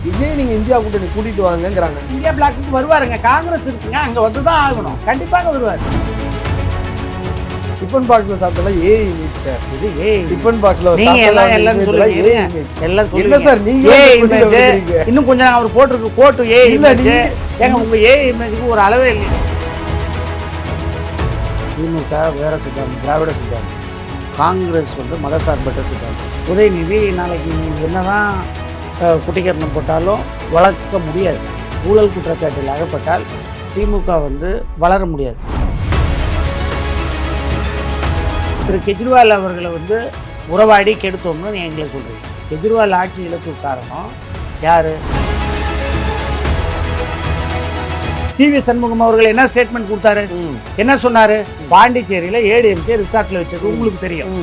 விஜய் நீங்க இந்தியா கூட்டணி கூட்டிட்டு வாங்கங்கிறாங்க. இந்தியா பிளாக்கு வருவாருங்க, காங்கிரஸ் இருக்குங்க, அங்க வந்துதான் ஆகணும், கண்டிப்பாக வருவார். டிஃபன் பாக்ஸ்ல சாப்பிட்டல ஏஐ இமேஜ் சார். இது ஏஐ டிஃபன் பாக்ஸ்ல நீங்க எல்லாம் சொல்லுங்க, எல்லாம் சொல்லுங்க சார். நீங்க ஏஐ இமேஜ் இன்னும் கொஞ்சம் அவர் போட்டுருக்கு கோட்டு ஏஐ இமேஜ். ஏங்க உங்க ஏஐ இமேஜுக்கு ஒரு அளவே இல்லை. திமுக வேற சித்தாந்தம், திராவிட சித்தாந்தம். காங்கிரஸ் வந்து மதசார்பற்ற சித்தாந்தம். உதயநிதி நாளைக்கு என்னதான் குட்டிக்கரணம் போட்டாலும் வளர்க்க முடியாது. ஊழல் குற்றச்சாட்டில் அகப்பட்டால் திமுக வந்து வளர முடியாது. திரு கெஜ்ரிவால் அவர்களை வந்து உறவாடி கெடுத்தோம்னு எங்களை சொல்கிறீங்க. கெஜ்ரிவால் ஆட்சி இழப்பு காரணம் யார்? சிவி சண்முகம் அவர்கள் என்ன ஸ்டேட்மெண்ட் கொடுத்தாரு, என்ன சொன்னார்? பாண்டிச்சேரியில் ஏடிஎம்கே ரிசார்ட்டில் வச்சது உங்களுக்கு தெரியும்.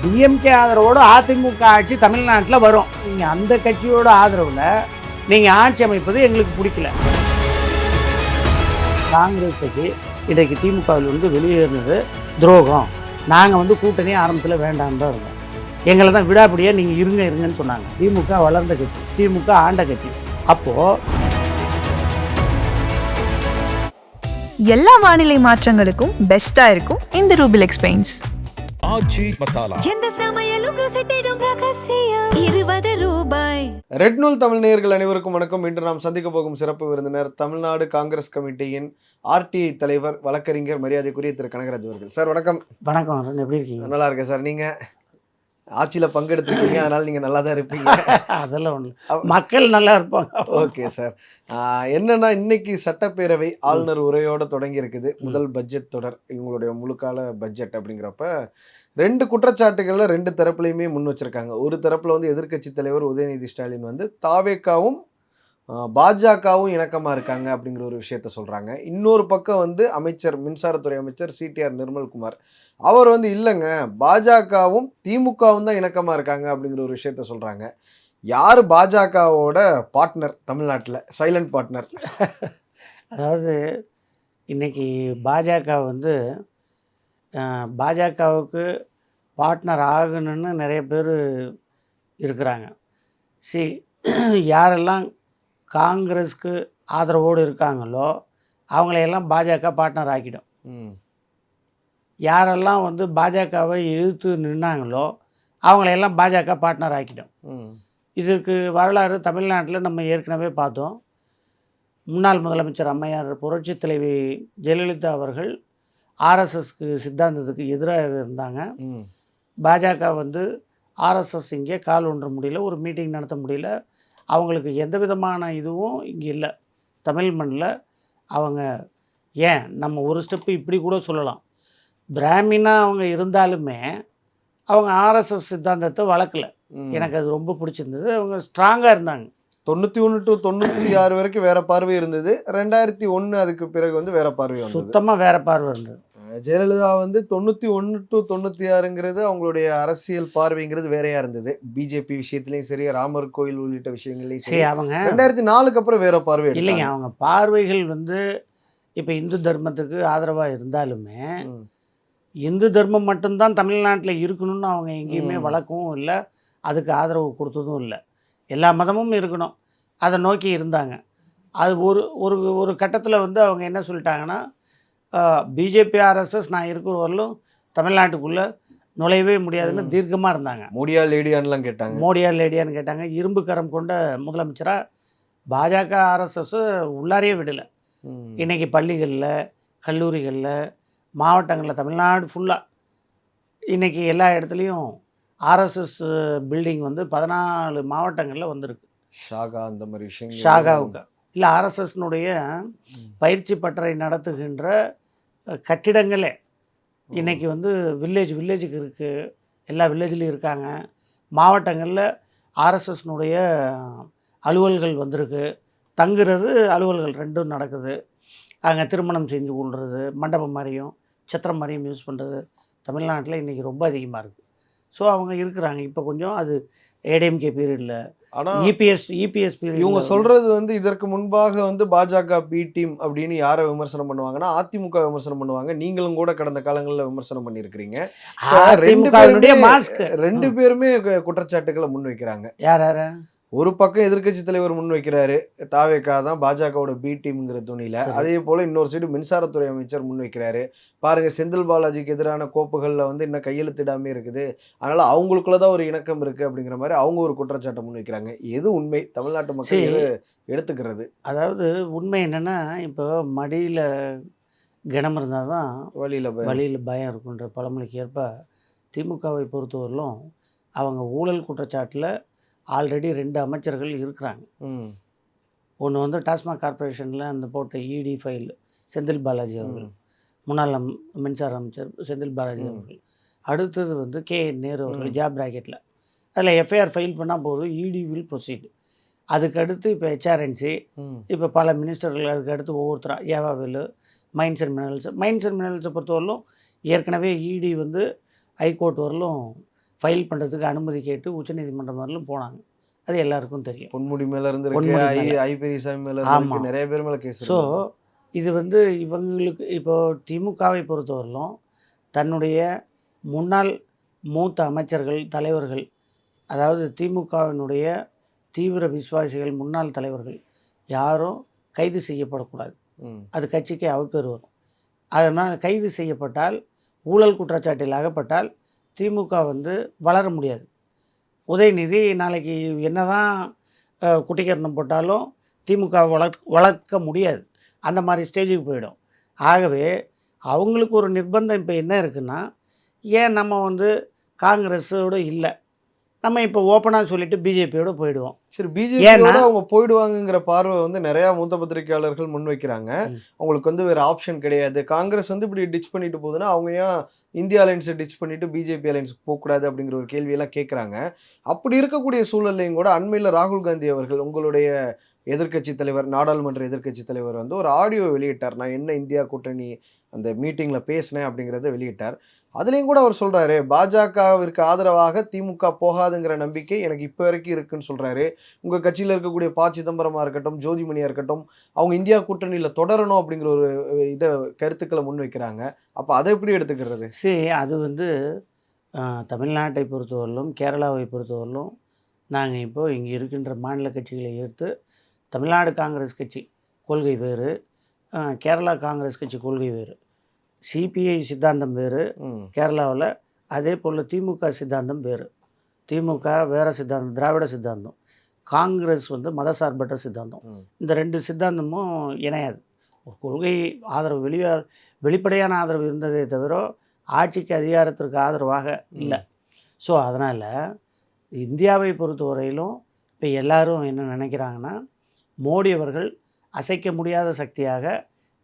டிஎம்கே ஆதரவோடு அதிமுக ஆட்சி தமிழ்நாட்டில் வரும். நீங்கள் அந்த கட்சியோட ஆதரவில் நீங்கள் ஆட்சி அமைப்பது எங்களுக்கு பிடிக்கல. காங்கிரஸ் கட்சி இன்றைக்கு திமுகவில் வந்து வெளியேறினது துரோகம். நாங்கள் வந்து கூட்டணி ஆரம்பத்தில் வேண்டாம் தான் இருந்தோம். எங்களை தான் விடாப்படியாக நீங்கள் இருங்கன்னு சொன்னாங்க. திமுக வளர்ந்த கட்சி, திமுக ஆண்ட கட்சி. அப்போது எல்லா வானிலை மாற்றங்களுக்கும் பெஸ்டா இருக்கும் இந்த ரூபிலெக்ஸ் பெயிண்ட்ஸ். ஆச்சி மசாலா, எந்த சமையலும் ருசி தேடும் ரகசியம் 20 ரூபாய். ரெட் நூல் தமிழ் நேயர்கள் அனைவருக்கும் வணக்கம். இன்று நாம் சந்திக்க போகும் சிறப்பு விருந்தினர் தமிழ்நாடு காங்கிரஸ் கமிட்டியின் ஆர்டிஐ தலைவர் வழக்கறிஞர் மரியாதைக்குரிய திரு கனகராஜ் அவர்கள். சார் வணக்கம். வணக்கம், எப்படி இருக்கீங்க? நல்லா இருக்கேன் சார். நீங்க ஆட்சியில பங்கெடுத்துருக்கீங்க, அதனால நீங்க நல்லா தான் இருப்பீங்க. அதெல்லாம் ஒன்று, மக்கள் நல்லா இருப்பாங்க. Okay sir. என்னன்னா இன்னைக்கு சட்டப்பேரவை ஆளுநர் உரையோட தொடங்கி இருக்குது. முதல் பட்ஜெட் தொடர், இவங்களுடைய முழுக்கால பட்ஜெட். அப்படிங்கிறப்ப ரெண்டு குற்றச்சாட்டுகள்ல ரெண்டு தரப்புலையுமே முன் வச்சிருக்காங்க. ஒரு தரப்புல வந்து எதிர்க்கட்சி தலைவர் உதயநிதி ஸ்டாலின் வந்து தாவேக்காவும் பாஜகவும் இணக்கமா இருக்காங்க அப்படிங்கிற ஒரு விஷயத்த சொல்றாங்க. இன்னொரு பக்கம் வந்து அமைச்சர், மின்சாரத்துறை அமைச்சர் சிடிஆர் நிர்மல்குமார், அவர் வந்து இல்லைங்க பாஜகவும் திமுகவும் தான் இணக்கமா இருக்காங்க அப்படிங்கிற ஒரு விஷயத்த சொல்றாங்க. யார் பாஜகவோட பார்ட்னர் தமிழ்நாட்டில், சைலண்ட் பார்ட்னர்? அதாவது இன்னைக்கு பாஜக வந்து பாஜகவுக்கு பார்ட்னர் ஆகணும்னு நிறைய பேர் இருக்கிறாங்க. யாரெல்லாம் காங்கிரஸ்க்கு ஆதரவோடு இருக்காங்களோ அவங்களையெல்லாம் பாஜக பார்ட்னர் ஆக்கிடும். யாரெல்லாம் வந்து பாஜகவை எதிர்த்து நின்னாங்களோ அவங்களையெல்லாம் பாஜக பார்ட்னர் ஆக்கிடும். இதற்கு வரலாறு தமிழ்நாட்டில் நம்ம ஏற்கனவே பார்த்தோம். முன்னாள் முதலமைச்சர் அம்மையார் புரட்சி தலைவி ஜெயலலிதா அவர்கள் ஆர்எஸ்எஸ்க்கு சித்தாந்தத்துக்கு எதிராக இருந்தாங்க. பாஜக வந்து ஆர்எஸ்எஸ் இங்கே கால் ஒன்ற முடியல, ஒரு மீட்டிங் நடத்த முடியல. அவங்களுக்கு எந்த விதமான இதுவும் இங்கே இல்லை தமிழ் மண்ணில். அவங்க ஏன் நம்ம ஒரு ஸ்டெப்பு இப்படி கூட சொல்லலாம், பிராமினா அவங்க இருந்தாலுமே அவங்க ஆர்எஸ்எஸ் சித்தாந்தத்தை வளர்க்கலை. எனக்கு அது ரொம்ப பிடிச்சிருந்தது. அவங்க ஸ்ட்ராங்காக இருந்தாங்க. 91 to 96 வரைக்கும் வேற பார்வை இருந்தது. 2001 அதுக்கு பிறகு வந்து வேற பார்வை, சுத்தமாக வேற பார்வை இருந்தது. ஜெயலலிதா வந்து 91 to 96ங்கிறது அவங்களுடைய அரசியல் பார்வைங்கிறது வேறையா இருந்தது. பிஜேபி விஷயத்துலையும் சரி, ராமர் கோயில் உள்ளிட்ட விஷயங்கள்லையும் சரி. அவங்க 2004க்கு அப்புறம் வேற பார்வை இல்லைங்க. அவங்க பார்வைகள் வந்து இப்போ இந்து தர்மத்துக்கு ஆதரவாக இருந்தாலுமே இந்து தர்மம் மட்டும்தான் தமிழ்நாட்டில் இருக்கணும்னு அவங்க எங்கேயுமே வழக்கவும் இல்லை, அதுக்கு ஆதரவு கொடுத்ததும் இல்லை. எல்லா மதமும் இருக்கணும் அதை நோக்கி இருந்தாங்க. அது ஒரு ஒரு கட்டத்தில் வந்து அவங்க என்ன சொல்லிட்டாங்கன்னா, பிஜேபி ஆர்எஸ்எஸ் நான் இருக்கிற வரலும் தமிழ்நாட்டுக்குள்ளே நுழையவே முடியாதுன்னு தீர்க்கமாக இருந்தாங்க. மோடியா லேடியான்லாம் கேட்டாங்க. மோடியா லேடியான்னு கேட்டாங்க. இரும்பு கரம் கொண்ட முதலமைச்சராக பாஜக ஆர்எஸ்எஸ் உள்ளாரையே விடலை. இன்றைக்கி பள்ளிகளில், கல்லூரிகளில், மாவட்டங்களில், தமிழ்நாடு ஃபுல்லாக இன்றைக்கி எல்லா இடத்துலையும் ஆர்எஸ்எஸ் பில்டிங் வந்து 14 மாவட்டங்களில் வந்திருக்கு. ஷாகா அந்த மாதிரி விஷயங்கள், ஷாகாவுக்கு இல்லை ஆர்எஸ்எஸ்னுடைய பயிற்சி பட்டறை நடத்துகின்ற கட்டிடங்களே இன்றைக்கி வந்து வில்லேஜுக்கு இருக்குது. எல்லா வில்லேஜ்லேயும் இருக்காங்க. மாவட்டங்களில் ஆர்எஸ்எஸ்னுடைய அலுவல்கள் வந்திருக்கு. தங்குறது அலுவல்கள் ரெண்டும் நடக்குது. அங்கே திருமணம் செஞ்சு கொள்வது, மண்டபம் மாதிரியும் சத்திரம் மாதிரியும் யூஸ் பண்ணுறது தமிழ்நாட்டில் இன்றைக்கி ரொம்ப அதிகமாக இருக்குது. ஸோ அவங்க இருக்கிறாங்க. இப்போ கொஞ்சம் அது ஏடிஎம்கே பீரியடில், ஆனால் இபிஎஸ் பீரியட். இவங்க சொல்கிறது வந்து இதற்கு முன்பாக வந்து பாஜக பி டீம் அப்படின்னு யாரை விமர்சனம் பண்ணுவாங்கன்னா அதிமுக விமர்சனம் பண்ணுவாங்க. நீங்களும் கூட கடந்த காலங்களில் விமர்சனம் பண்ணியிருக்கிறீங்க. ரெண்டு பேருமே குற்றச்சாட்டுகளை முன்வைக்கிறாங்க. யார் யார்? ஒரு பக்கம் எதிர்க்கட்சி தலைவர் முன் வைக்கிறாரு, தாவேகா தான் பாஜகவோட பி டீம்ங்கிற துணியில. சரி. அதே போல இன்னொரு சைடு மின்சாரத்துறை அமைச்சர் முன் வைக்கிறாரு. பாருங்க செந்தில் பாலாஜிக்கு எதிரான கோப்புகள்ல வந்து இன்னும் கையெழுத்திடாமே இருக்குது. அதனால அவங்களுக்குள்ள தான் ஒரு இணக்கம் இருக்கு அப்படிங்கிற மாதிரி அவங்க ஒரு குற்றச்சாட்டை முன் வைக்கிறாங்க. எது உண்மை? தமிழ்நாட்டு மக்கள் சரி. எது எடுத்துக்கிறது? அதாவது உண்மை என்னென்னா, இப்போ மடியில் கனம் இருந்தால் தான் வழியில வழியில் பயம் இருக்குன்ற பழமொழிக்கு ஏற்ப திமுகவை பொறுத்தவரையிலும் அவங்க ஊழல் குற்றச்சாட்டில் ஆல்ரெடி 2 அமைச்சர்கள் இருக்கிறாங்க. ம். ஒன்று வந்து டாஸ்மாக் கார்ப்பரேஷனில் அந்த போட்ட இடி ஃபைல் செந்தில் பாலாஜி அவர்கள், ம். முன்னாள் மின்சார அமைச்சர் செந்தில் பாலாஜி அவர்கள். அடுத்தது வந்து நேரு அவர்கள் ஜாப் ராக்கெட்டில். அதில் எஃப்ஐஆர் ஃபைல் பண்ணால் போதும், இடி வில் ப்ரொசீட். அதுக்கடுத்து இப்போ ஹெச்ஆர்என்சி, ம். இப்போ பல மினிஸ்டர்கள், அதுக்கடுத்து ஒவ்வொருத்தராக ஏவாவேலு, மைன்ஸ் அண்ட் மினரல்ஸை பொறுத்தவரையிலும் ஏற்கனவே இடி வந்து ஹைகோர்ட் வரலும் ஃபைல் பண்ணுறதுக்கு அனுமதி கேட்டு உச்சநீதிமன்றம் வரலும் போனாங்க. அது எல்லாருக்கும் தெரியும். பொன்முடி மேல இருந்து இருக்கு, பொன்முடி மேல. ஐ பெரியசாமி மேல இருந்து ஆமா. இருக்கு, நிறைய பேர் மேல கேஸ் ஸோ இருக்கு. இது வந்து இவங்களுக்கு இப்போ திமுகவை பொறுத்தவரையிலும் தன்னுடைய முன்னாள் மூத்த அமைச்சர்கள், தலைவர்கள், அதாவது திமுகவினுடைய தீவிர விசுவாசிகள், முன்னாள் தலைவர்கள் யாரும் கைது செய்யப்படக்கூடாது. ம். அது கட்சிக்கு அவப்பேறு வரும். அதனால் கைது செய்யப்பட்டால், ஊழல் குற்றச்சாட்டில் அகப்பட்டால் திமுக வந்து வளர முடியாது. உதயநிதி நாளைக்கு என்னதான் குட்டிக்கரணம் போட்டாலும் திமுக வளர்க்க முடியாது. அந்த மாதிரி ஸ்டேஜுக்கு போயிடும். ஆகவே அவங்களுக்கு ஒரு நிர்பந்தம் இப்போ என்ன இருக்குன்னா, ஏன் நம்ம வந்து காங்கிரஸோடு இல்லை, நம்ம இப்போ ஓப்பனாக சொல்லிட்டு பிஜேபியோடு போயிடுவோம். சரி, பிஜேபியோட அவங்க போயிடுவாங்கங்கிற பார்வை வந்து நிறைய மூத்த பத்திரிகையாளர்கள் முன்வைக்கிறாங்க. அவங்களுக்கு வந்து வேற ஆப்ஷன் கிடையாது. காங்கிரஸ் வந்து இப்படி டிச் பண்ணிட்டு போகுதுன்னா அவங்க ஏன் இந்தியா அலைன்ஸை டிச் பண்ணிட்டு பிஜேபி அலைன்ஸுக்கு போகக்கூடாது அப்படிங்கிற ஒரு கேள்வியெல்லாம் கேட்குறாங்க. அப்படி இருக்கக்கூடிய சூழல்லையும் கூட அண்மையில் ராகுல் காந்தி அவர்கள், உங்களுடைய எதிர்க்கட்சி தலைவர், நாடாளுமன்ற எதிர்க்கட்சி தலைவர் வந்து ஒரு ஆடியோ வெளியிட்டார். நான் என்ன இந்தியா கூட்டணி அந்த மீட்டிங்கில் பேசினேன் அப்படிங்கிறத வெளியிட்டார். அதுலேயும் கூட அவர் சொல்கிறாரு, பாஜகவிற்கு ஆதரவாக திமுக போகாதுங்கிற நம்பிக்கை எனக்கு இப்போ வரைக்கும் இருக்குன்னு சொல்கிறாரு. உங்கள் கட்சியில் இருக்கக்கூடிய ப. சிதம்பரமாக இருக்கட்டும், ஜோதிமணியாக இருக்கட்டும், அவங்க இந்தியா கூட்டணியில் தொடரணும் அப்படிங்கிற ஒரு இதை கருத்துக்களை முன்வைக்கிறாங்க. அப்போ அதை எப்படி எடுத்துக்கிறது? சரி, அது வந்து தமிழ்நாட்டை பொறுத்தவரையிலும், கேரளாவை பொறுத்தவரையிலும் நாங்கள் இப்போது இங்கே இருக்கின்ற மாநில கட்சிகளை எடுத்து தமிழ்நாடு காங்கிரஸ் கட்சி கொள்கை வேறு, கேரளா காங்கிரஸ் கட்சி கொள்கை வேறு, சிபிஐ சித்தாந்தம் வேறு கேரளாவில், அதே போல் திமுக சித்தாந்தம் வேறு. திமுக வேறு சித்தாந்தம், திராவிட சித்தாந்தம். காங்கிரஸ் வந்து மதசார்பற்ற சித்தாந்தம். இந்த 2 சித்தாந்தமும் இணையாது. கொள்கை ஆதரவு வெளிப்படையான ஆதரவு இருந்ததே தவிர ஆட்சிக்கு அதிகாரத்திற்கு ஆதரவாக இல்லை. ஸோ அதனால் இந்தியாவை பொறுத்தவரையிலும் இப்போ எல்லாரும் என்ன நினைக்கிறாங்கன்னா, மோடி அவர்கள் அசைக்க முடியாத சக்தியாக,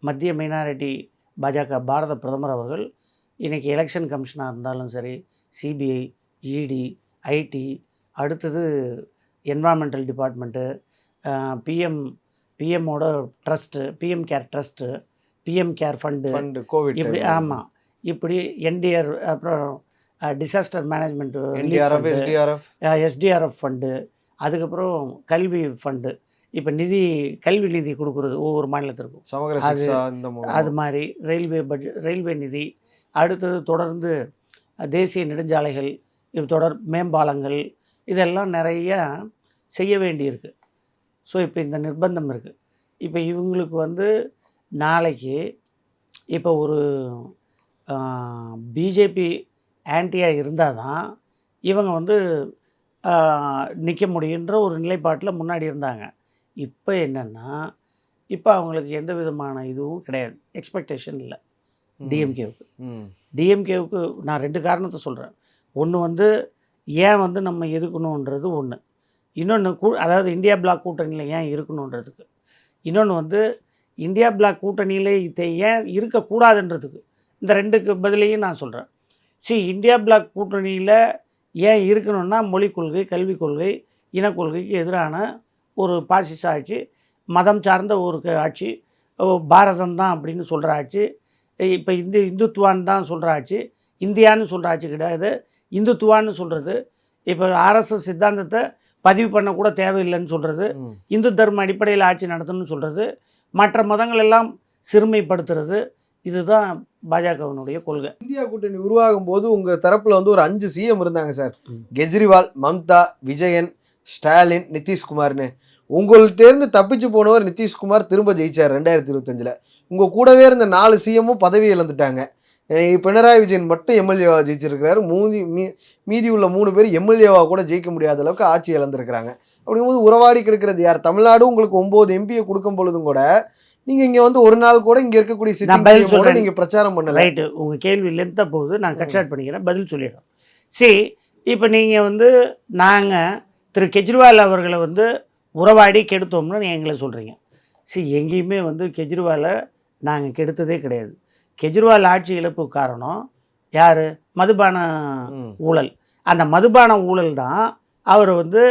மத்திய மைனாரிட்டி பாஜக பாரத பிரதமர் அவர்கள் இன்றைக்கி எலெக்ஷன் கமிஷனாக இருந்தாலும் சரி, சிபிஐ, இடி, ஐடி, அடுத்தது என்வாரன்மெண்டல் டிபார்ட்மெண்ட்டு, பிஎம்மோட trust, PM care trust, PM care fund, COVID இப்படி, ஆமாம், இப்படி என்டிஆர், அப்புறம் டிசாஸ்டர் மேனேஜ்மெண்ட்டு, எஸ்டிஆர்எஃப் ஃபண்டு, அதுக்கப்புறம் கல்வி ஃபண்டு, இப்போ கல்வி நிதி கொடுக்குறது ஒவ்வொரு மாநிலத்திற்கும், அது மாதிரி ரயில்வே நிதி, அடுத்தது தொடர்ந்து தேசிய நெடுஞ்சாலைகள், தொடர் மேம்பாலங்கள், இதெல்லாம் நிறைய செய்ய வேண்டியிருக்கு. ஸோ இப்போ இந்த நிர்பந்தம் இருக்குது. இப்போ இவங்களுக்கு வந்து நாளைக்கு இப்போ ஒரு பிஜேபி ஆன்டியாக இருந்தால் தான் இவங்க வந்து நிற்க முடியுன்ற ஒரு நிலைப்பாட்டில் முன்னாடி இருந்தாங்க. இப்போ என்னென்னா, இப்போ அவங்களுக்கு எந்த விதமான இதுவும் கிடையாது, எக்ஸ்பெக்டேஷன் இல்லை டிஎம்கேவுக்கு. நான் 2 காரணத்தை சொல்கிறேன். ஒன்று வந்து ஏன் வந்து நம்ம எதுக்கணுன்றது ஒன்று, இன்னொன்று அதாவது இந்தியா பிளாக் கூட்டணியில் ஏன் இருக்கணுன்றதுக்கு, இன்னொன்று வந்து இந்தியா பிளாக் கூட்டணியில் ஏன் இருக்கக்கூடாதுன்றதுக்கு. இந்த 2க்கு பதிலையும் நான் சொல்கிறேன். இந்தியா பிளாக் கூட்டணியில் ஏன் இருக்கணும்னா, மொழிக் கொள்கை, கல்விக் கொள்கை, இனக்கொள்கைக்கு எதிரான ஒரு பாசிச ஆட்சி, மதம் சார்ந்த ஒரு ஆட்சி, பாரதம் தான் அப்படின்னு சொல்கிற ஆட்சி, இப்போ இந்துத்துவான்னு தான் சொல்கிற ஆட்சி, இந்தியான்னு சொல்கிற ஆட்சி கிடையாது, இந்துத்துவான்னு சொல்கிறது. இப்போ ஆர்எஸ்எஸ் சித்தாந்தத்தை பதிவு பண்ணக்கூட தேவையில்லைன்னு சொல்கிறது, இந்து தர்ம அடிப்படையில் ஆட்சி நடத்தணும்னு சொல்கிறது, மற்ற மதங்கள் எல்லாம் சிறுமைப்படுத்துறது. இதுதான் பாஜகவினுடைய கொள்கை. இந்தியா கூட்டணி உருவாகும் போது உங்கள் தரப்பில் வந்து ஒரு 5 சிஎம் இருந்தாங்க சார். கெஜ்ரிவால், மம்தா, விஜயன், ஸ்டாலின், நிதிஷ்குமார்னு. உங்கள்கிட்டேருந்து தப்பிச்சு போனவர் நிதிஷ்குமார் திரும்ப ஜெயிச்சார் 2025. உங்கள் கூடவே இருந்த 4 சிஎம்மும் பதவி இழந்துட்டாங்க. பினராயி விஜயன் மட்டும் எம்எல்ஏவா ஜெயிச்சிருக்கிறாரு. மீதி உள்ள 3 பேர் எம்எல்ஏவா கூட ஜெயிக்க முடியாத அளவுக்கு ஆட்சி இழந்திருக்கிறாங்க. அப்படிங்கும்போது உறவாடி கிடக்கிறது யார்? தமிழ்நாடு உங்களுக்கு 9 எம்பியை கொடுக்கும் பொழுதும் கூட நீங்கள் இங்கே வந்து ஒரு நாள் கூட இங்கே இருக்கக்கூடிய சிட்டி நீங்கள் பிரச்சாரம் பண்ணல. ரைட்டு, உங்கள் கேள்வி லென்த்தாக போகுது, நான் கட் ஷார்ட் பண்ணிக்கிறேன், பதில் சொல்லிடுறோம். சரி, இப்போ நீங்கள் வந்து நாங்கள் திரு கெஜ்ரிவால் அவர்களை வந்து உறவாடி கெடுத்தோம்னு எங்களை சொல்கிறீங்க. சரி, எங்கேயுமே வந்து கெஜ்ரிவாலை நாங்கள் கெடுத்ததே கிடையாது. கெஜ்ரிவால் ஆட்சி இழப்பு காரணம் யார்? மதுபான ஊழல். அந்த மதுபான ஊழல் தான் அவர் வந்து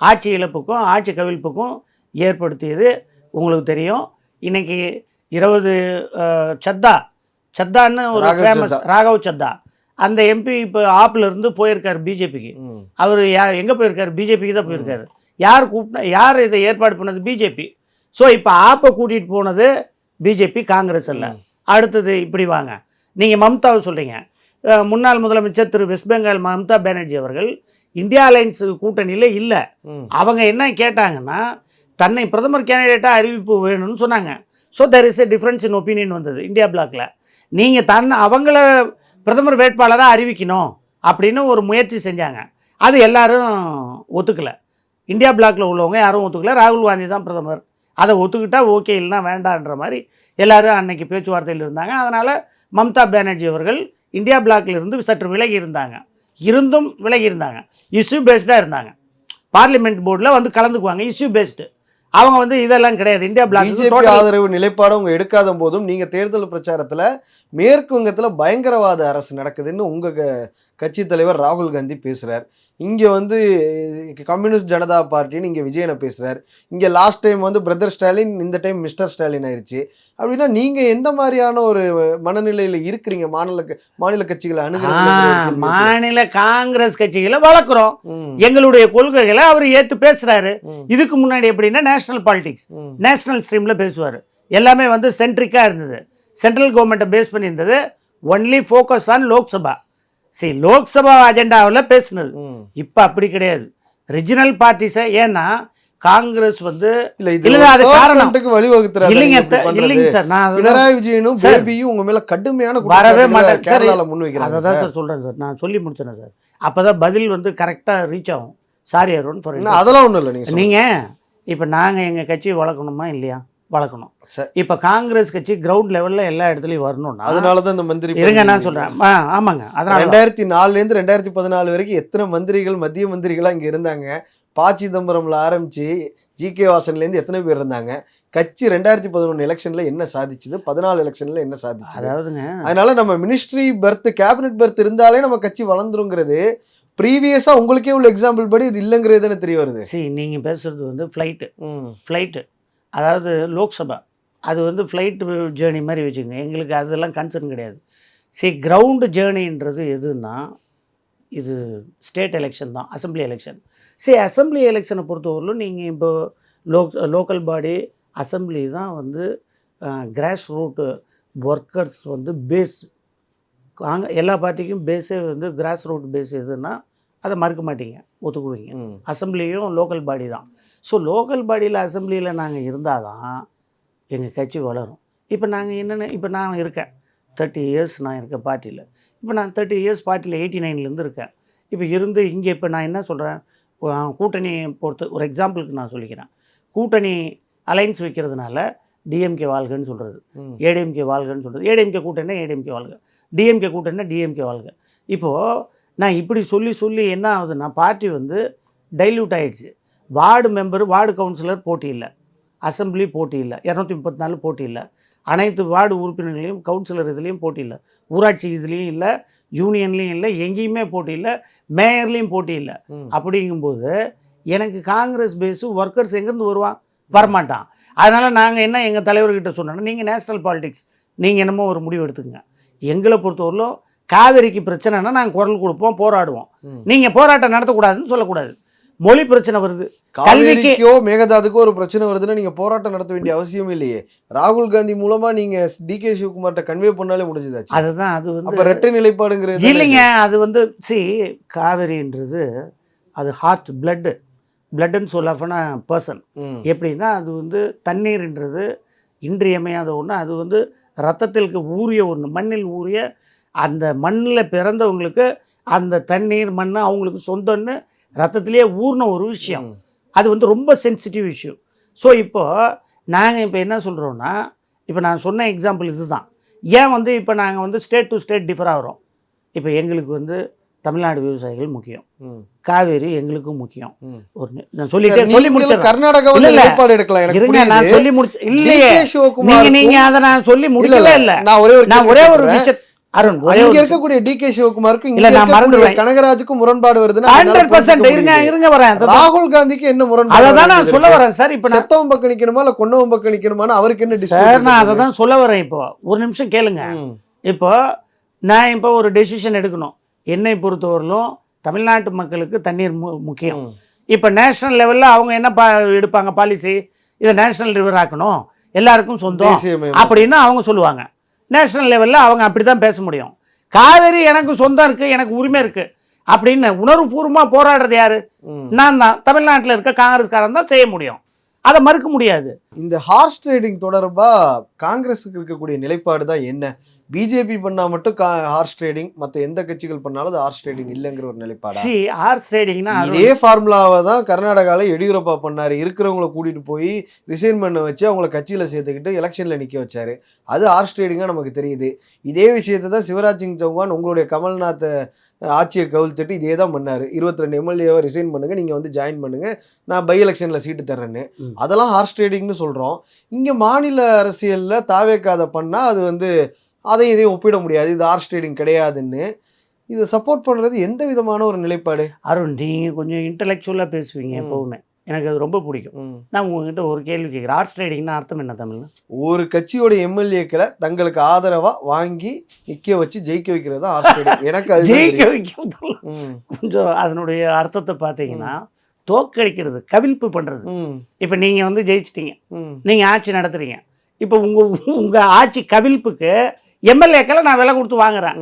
ஆட்சி இழப்புக்கும் ஆட்சி கவிழ்ப்புக்கும் ஏற்படுத்தியது. உங்களுக்கு தெரியும், இன்னைக்கு 20 சத்தான்னு ஒரு ஃபேமஸ் ராகவ் சத்தா, அந்த எம்பி இப்போ ஆப்பில் இருந்து போயிருக்காரு பிஜேபிக்கு. அவர் எங்கே போயிருக்காரு? பிஜேபிக்கு தான் போயிருக்காரு. யார் கூப்பிட்டா? யார் இதை ஏற்பாடு பண்ணது? பிஜேபி. ஸோ இப்போ ஆப்பை கூட்டிகிட்டு போனது பிஜேபி, காங்கிரஸ் அல்ல. அடுத்தது இப்படி வாங்க, நீங்கள் மம்தாவை சொல்கிறீங்க. முன்னாள் முதலமைச்சர் திரு வெஸ்ட் பெங்கால் மம்தா பானர்ஜி அவர்கள் இந்தியா அலையன்ஸ் கூட்டணியில் இல்லை. அவங்க என்ன கேட்டாங்கன்னா, தன்னை பிரதமர் கேண்டிடேட்டாக அறிவிப்பு வேணும்னு சொன்னாங்க. So there is a difference in opinion வந்தது இந்தியா பிளாக்கில். நீங்கள் அவங்கள பிரதமர் வேட்பாளராக அறிவிக்கணும் அப்படின்னு ஒரு முயற்சி செஞ்சாங்க. அது எல்லாரும் ஒத்துக்கலை. இந்தியா பிளாக்கில் உள்ளவங்க யாரும் ஒத்துக்கலை. ராகுல் காந்தி தான் பிரதமர், அதை ஒத்துக்கிட்டா ஓகே, இல்லைனா வேண்டான்ற மாதிரி எல்லாரும் அன்னைக்கு பேச்சுவார்த்தையில் இருந்தாங்க. அதனால் மம்தா பானர்ஜி அவர்கள் இந்தியா பிளாக்கில் இருந்து சற்று விலகி இருந்தாங்க. விலகி இருந்தாங்க, இஷ்யூ பேஸ்டாக இருந்தாங்க. பார்லிமெண்ட் போர்டில் வந்து கலந்துக்குவாங்க, இஷ்யூ பேஸ்டு. அவங்க வந்து இதெல்லாம் கிடையாது. இந்தியா பிளாக் ஆதரவு நிலைப்பாடு அவங்க எடுக்காத போதும் நீங்கள் தேர்தல் பிரச்சாரத்தில் மேற்கு வங்கத்தில் பயங்கரவாத அரசு நடக்குதுன்னு உங்கள் கட்சி தலைவர் ராகுல் காந்தி பேசுகிறார். இங்கே வந்து கம்யூனிஸ்ட் ஜனதா பார்ட்டின்னு இங்கே விஜயனை பேசுகிறார். இங்கே லாஸ்ட் டைம் வந்து பிரதர் ஸ்டாலின், இந்த டைம் மிஸ்டர் ஸ்டாலின் ஆயிடுச்சு. அப்படின்னா நீங்கள் எந்த மாதிரியான ஒரு மனநிலையில் இருக்கிறீங்க? மாநில கட்சிகளை அணுகுறது? மாநில காங்கிரஸ் கட்சிகளை வளர்க்குறோம், எங்களுடைய கொள்கைகளை அவர் ஏற்று பேசுகிறாரு. இதுக்கு முன்னாடி எப்படின்னா நேஷனல் பாலிடிக்ஸ், நேஷனல் ஸ்ட்ரீமில் பேசுவார். எல்லாமே வந்து சென்ட்ரிக்காக இருந்தது, சென்ட்ரல் கவர்மெண்ட்டை பேஸ் பண்ணியிருந்தது. Only focus on Lok Sabha. சரி, லோக்சபா அஜெண்டாவில் பேசுனது. இப்போ அப்படி கிடையாது, ரிஜினல் பார்ட்டிஸை. ஏன்னா காங்கிரஸ் வந்து இல்லைங்க சார், நான் பினராயி விஜயனும் பேபியும் உங்க மேல கடுமையான வரவே மாட்டேன் முன்வைக்கிறேன். அதான் சார் சொல்றேன் சார், நான் சொல்லி முடிச்சேன் சார். அப்பதான் பதில் வந்து கரெக்டாக ரீச் ஆகும். சாரி அருண், அதெல்லாம் ஒன்றும் இல்லை. நீங்கள் இப்போ நாங்கள் எங்கள் கட்சியை வளர்க்கணுமா இல்லையா? வளர்க்கணும். இப்போ காங்கிரஸ் கட்சி கிரவுண்ட் லெவலில் எல்லா இடத்துலையும் வரணும்னா, அதனால தான் இந்த மந்திரி இருங்க நான் சொல்கிறேன். ஆமாங்க, அதனால் 2004லேருந்து 2014 வரைக்கும் எத்தனை மந்திரிகள், மத்திய மந்திரிகளாக இங்கே இருந்தாங்க? ப. சிதம்பரம்ல ஆரம்பிச்சு ஜி.கே. வாசன்லேருந்து எத்தனை பேர் இருந்தாங்க? கட்சி 2011 எலெக்ஷனில் என்ன சாதிச்சுது? 14 எலெக்ஷனில் என்ன சாதிச்சு? அதாவதுங்க, அதனால நம்ம மினிஸ்ட்ரி பர்த், கேபினெட் பர்த் இருந்தாலே நம்ம கட்சி வளர்ந்துருங்கிறது ப்ரீவியஸாக உங்களுக்கே உள்ள எக்ஸாம்பிள் படி இது இல்லைங்கிறது தெரிய வருது. சரி, நீங்கள் பேசுகிறது வந்து ஃப்ளைட்டு, அதாவது லோக்சபா, அது வந்து ஃப்ளைட்டு ஜேர்னி மாதிரி வச்சுக்கோங்க. எங்களுக்கு அதெல்லாம் கன்சர்ன் கிடையாது. சரி, கிரவுண்டு ஜேர்னின்றது எதுன்னா, இது ஸ்டேட் எலெக்ஷன் தான், அசம்பிளி எலெக்ஷன். சரி, அசம்பிளி எலெக்ஷனை பொறுத்தவரையிலும் நீங்கள் இப்போ லோக்கல் பாடி அசம்பிளி தான் வந்து கிராஸ் ரூட்டு ஒர்க்கர்ஸ் வந்து பேஸ். எல்லா பார்ட்டிக்கும் பேஸே வந்து கிராஸ் ரூட் பேஸ் எதுன்னா அதை மறுக்க மாட்டீங்க, ஒத்துக்குவீங்க. அசம்பிளியும் லோக்கல் பாடி தான். ஸோ லோக்கல் பாடியில் அசம்பிளியில் நாங்கள் இருந்தால் தான் எங்கள் கட்சி வளரும். இப்போ நாங்கள் என்னென்ன, இப்போ நான் இருக்கேன் 30 இயர்ஸ் நான் இருக்கேன் பார்ட்டியில். இப்போ நான் 30 இயர்ஸ் பார்ட்டியில் 89லேருந்து இருக்கேன். இப்போ இருந்து இங்கே இப்போ நான் என்ன சொல்கிறேன், கூட்டணி பொறுத்து ஒரு எக்ஸாம்பிளுக்கு நான் சொல்லிக்கிறேன். கூட்டணி அலைன்ஸ் வைக்கிறதுனால டிஎம்கே வாழ்கன்னு சொல்கிறது, ஏடிஎம்கே வாழ்கன்னு சொல்கிறது. ஏடிஎம்கே கூட்டணினா ஏடிஎம்கே வாழ்க, டிஎம்கே கூட்டணினா டிஎம்கே வாழ்க. இப்போது நான் இப்படி சொல்லி என்ன ஆகுதுன்னா, பார்ட்டி வந்து டைல்யூட் ஆகிடுச்சு. வார்டு மெம்பர், வார்டு கவுன்சிலர் போட்டி இல்லை, அசம்பிளி போட்டி இல்லை, 234 போட்டி இல்லை, அனைத்து வார்டு உறுப்பினர்களையும் கவுன்சிலர் இதுலேயும் போட்டி இல்லை, ஊராட்சி இதுலேயும் இல்லை, யூனியன்லேயும் இல்லை, எங்கேயுமே போட்டி இல்லை, மேயர்லேயும் போட்டி இல்லை. அப்படிங்கும்போது எனக்கு காங்கிரஸ் பேஸு ஒர்க்கர்ஸ் எங்கேருந்து வருவான்? வரமாட்டான். அதனால் நாங்கள் என்ன எங்கள் தலைவர்கிட்ட சொன்னோன்னா, நீங்கள் நேஷ்னல் பாலிடிக்ஸ், நீங்கள் என்னமோ ஒரு முடிவு எடுத்துக்கங்க. எங்களை பொறுத்தவரையிலும் காவேரிக்கு பிரச்சனைனா நாங்கள் குரல் கொடுப்போம், போராடுவோம். நீங்கள் போராட்டம் நடத்தக்கூடாதுன்னு சொல்லக்கூடாது. மொழி பிரச்சனை வருது, கல்விக்கோ மேகதாதுக்கோ ஒரு பிரச்சனை வருதுன்னா நீங்க போராட்டம் நடத்த வேண்டிய அவசியம் இல்லையே. ராகுல் காந்தி மூலமா நீங்க டி.கே. சிவகுமார்ட்ட கன்வே பண்ணாலே முடிஞ்சதாச்சு. அதுதான், அது வந்து அப்ப ரெட்டை நிலைப்பாடுங்கிறது இல்லைங்க. அது வந்து காவேரின்றது அது heart blood, blood and soul of a person. எப்படின்னா அது வந்து தண்ணீர்ன்றது இன்றியமையாத ஒன்று. அது வந்து ரத்தத்திற்கு ஊறிய ஒன்று, மண்ணில் ஊறிய, அந்த மண்ணில் பிறந்தவங்களுக்கு அந்த தண்ணீர் மண் அவங்களுக்கு சொந்தம்னு ரத்தத்திலேயே ஊறின ஒரு விஷயம். அது வந்து ரொம்ப சென்சிட்டிவ் இஷ்யூ. ஸோ இப்போது நாங்கள் இப்போ என்ன சொல்கிறோன்னா, இப்போ நான் சொன்ன எக்ஸாம்பிள் இது தான். ஏன் வந்து இப்போ நாங்கள் வந்து ஸ்டேட் டு ஸ்டேட் டிஃபர் ஆகிறோம். இப்போ எங்களுக்கு வந்து தமிழ்நாடு விவசாயிகள் முக்கியம், காவேரி எங்களுக்கும் முக்கியம். ஒரு நான் சொல்லி முடிச்சேன். கர்நாடகா நிலைப்பாடு எடுக்கலாம். இருங்க, நான் சொல்லி முடிச்சு இல்லையே, நீங்க அதை நான் சொல்லி முடிக்கவே இல்லை. நான் ஒரே ஒரு விஷயம் அருண், இங்க இருக்கக்கூடிய டிகே சிவகுமாருக்கும் இல்ல நான் மறந்துடுவேன், கனகராஜுக்கும் முரண்பாடு வருதுன்னா 100% இருங்க வரேன். ராகுல் காந்திக்கு என்ன முரண்பாடு? அததான் நான் சொல்ல வரேன் சார். இப்போ செத்தவன் பக்கம் நிக்கணுமா இல்ல கொன்னவன் பக்கம் நிக்கணுமான்னு அவருக்கு என்ன சார், நான் அதை தான் சொல்ல வரேன். இப்போ ஒரு நிமிஷம் கேளுங்க. இப்போ நான் இப்போ ஒரு டெசிஷன் எடுக்கணும். என்னை பொறுத்தவரையிலும் தமிழ்நாட்டு மக்களுக்கு தண்ணீர் முக்கியம். இப்போ நேஷனல் லெவலில் அவங்க என்ன எடுப்பாங்க பாலிசி, இதை நேஷனல் ரிவர் ஆக்கணும், எல்லாருக்கும் சொந்தம் அப்படின்னு அவங்க சொல்லுவாங்க. நேஷனல் லெவலில் அவங்க அப்படி தான் பேச முடியும். காவேரி எனக்கு சொந்தம் இருக்குது, எனக்கு உரிமை இருக்குது அப்படின்னு உணர்வுபூர்வமாக போராடுறது யார்? நான் தான். தமிழ்நாட்டில் இருக்க காங்கிரஸ்காரன் தான் செய்ய முடியும். அதை மறுக்க முடியாது. இந்த ஹார்ஸ் ட்ரேடிங் தொடர்பாக காங்கிரஸுக்கு இருக்கக்கூடிய நிலைப்பாடு தான் என்ன? பிஜேபி பண்ணால் மட்டும் ஹார்ஸ் ட்ரேடிங், மற்ற எந்த கட்சிகள் பண்ணாலும் அது ஹார்ஸ் ட்ரேடிங் இல்லைங்கிற ஒரு நிலைப்பாடு. ஹார்ஸ் ட்ரேடிங்னா இதே ஃபார்முலாவை தான் கர்நாடகாவில் எடியூரப்பா பண்ணார். இருக்கிறவங்களை கூட்டிகிட்டு போய் ரிசைன் பண்ண வச்சு அவங்கள கட்சியில் சேர்த்துக்கிட்டு எலெக்ஷனில் நிற்க வச்சார். அது ஹார்ஸ் ட்ரேடிங்காக நமக்கு தெரியுது. இதே விஷயத்தை தான் சிவராஜ் சிங் சௌஹான் உங்களுடைய கமல்நாத் ஆட்சியை கவிழ்த்துட்டு இதே தான் பண்ணார். 22 எம்எல்ஏவை ரிசைன் பண்ணுங்கள், நீங்கள் வந்து ஜாயின் பண்ணுங்கள், நான் பை எலெக்ஷனில் சீட்டு தர்றேன்னு. அதெல்லாம் ஹார்ஸ் ட்ரேடிங்னு சொல்கிறோம். இங்கே மாநில அரசியலில் தாவேக்காதை பண்ணால் அது வந்து அதையும் இதையும் ஒப்பிட முடியாது, இது ஹார்ஸ் ட்ரேடிங் கிடையாதுன்னு இதை சப்போர்ட் பண்ணுறது எந்த விதமான ஒரு நிலைப்பாடு? அருண், நீங்கள் கொஞ்சம் இன்டலெக்சுவலாக பேசுவீங்க எப்போவுமே, எனக்கு அது ரொம்ப பிடிக்கும். நான் உங்ககிட்ட ஒரு கேள்வி கேட்குறேன். ஹார்ஸ் ட்ரேடிங்னா அர்த்தம் என்ன தமிழ்ல? ஒரு கட்சியோட எம்எல்ஏக்களை தங்களுக்கு ஆதரவாக வாங்கி நிற்க வச்சு ஜெயிக்க வைக்கிறது தான் ஹார்ஸ் ட்ரேடிங். எனக்கு அது ஜெயிக்க வைக்கிறது கொஞ்சம் அதனுடைய அர்த்தத்தை பார்த்தீங்கன்னா தோக்கடிக்கிறது, கவிழ்ப்பு பண்ணுறது. இப்போ நீங்கள் வந்து ஜெயிச்சிட்டீங்க, நீங்கள் ஆட்சி நடத்துறீங்க. இப்போ உங்கள் ஆட்சி கவிழ்ப்புக்கு எம்எல்ஏக்களை நான் விலை கொடுத்து வாங்குறேன்,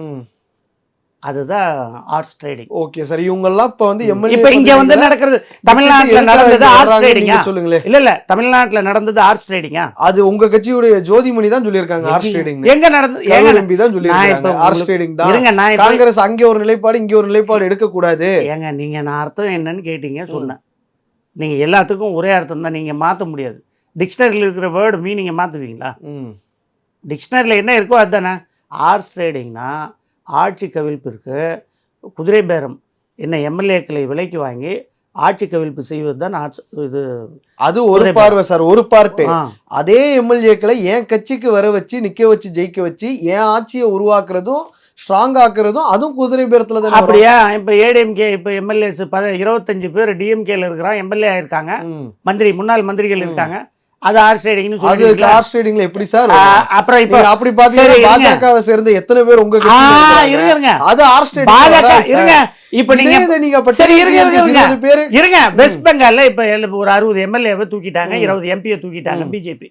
அதுதான் ஹார்ஸ் ட்ரேடிங். ஓகே சார், இவங்கெல்லாம் இப்போ வந்து எம்எல்ஏ இப்போ இங்கே வந்து நடக்கிறது தமிழ்நாட்டில் நடந்தது ஹார்ஸ் ட்ரேடிங்கா? சொல்லுங்களேன். இல்லை தமிழ்நாட்டில் நடந்தது ஹார்ஸ் ட்ரேடிங்கா? அது உங்க கட்சியுடைய ஜோதிமணி தான் சொல்லியிருக்காங்க ஹார்ஸ் ட்ரேடிங். எங்க நடந்தது? எம்பி தான் சொல்லியிருக்காங்க ஹார்ஸ் ட்ரேடிங் தான். இருங்க, நான் காங்கிரஸ் அங்கே ஒரு நிலைப்பாடு இங்கே ஒரு நிலைப்பாடு எடுக்கக்கூடாது. ஏங்க நீங்கள் நான் அர்த்தம் என்னன்னு கேட்டீங்க, சொன்னேன். நீங்கள் எல்லாத்துக்கும் ஒரே அர்த்தம் தான், நீங்கள் மாற்ற முடியாது. டிக்ஷனரியில் இருக்கிற வேர்டு மீனிங்கை மாற்றுவீங்களா? டிக்ஷனரியில் என்ன இருக்கோ அதுதானே. ஹார்ஸ் ட்ரேடிங்னா ஆட்சி கவிழ்ப்பிற்கு குதிரை பேரம், என்ன எம்எல்ஏக்களை விலைக்கு வாங்கி ஆட்சி கவிழ்ப்பு செய்வது தான் இது. அது ஒரு பார்வை சார், ஒரு பார்ட்டு. அதே எம்எல்ஏக்களை என் கட்சிக்கு வர வச்சு நிற்க வச்சு ஜெயிக்க வச்சு என் ஆட்சியை உருவாக்குறதும் ஸ்ட்ராங் ஆக்குறதும் அதுவும் குதிரை பேரத்துல தான். அப்படியா? இப்போ ஏடிஎம்கே இப்போ எம்எல்ஏஸ் 25 பேர் டிஎம்கேல இருக்கிறான், எம்எல்ஏ ஆயிருக்காங்க, மந்திரி முன்னாள் மந்திரிகள் இருக்காங்க. அது ஹார்ஸ் ட்ரேடிங்னு சொல்றீங்க. ஹார்ஸ் ட்ரேடிங்ல எப்படி சார்? அப்புறம் இப்போ அப்படி பாத்தீங்கன்னா பாஜகவை சேர்ந்த எத்தனை பேர் உங்க இருங்க, அது ஹார்ஸ் ட்ரேடிங். பாஜக இருங்க, இப்போ நீங்க சரி இருங்க, வெஸ்ட் பெங்கால்ல இப்போ ஒரு 60 எம்எல்ஏவை தூக்கிட்டாங்க, 20 எம்பியை தூக்கிட்டாங்க பிஜேபி.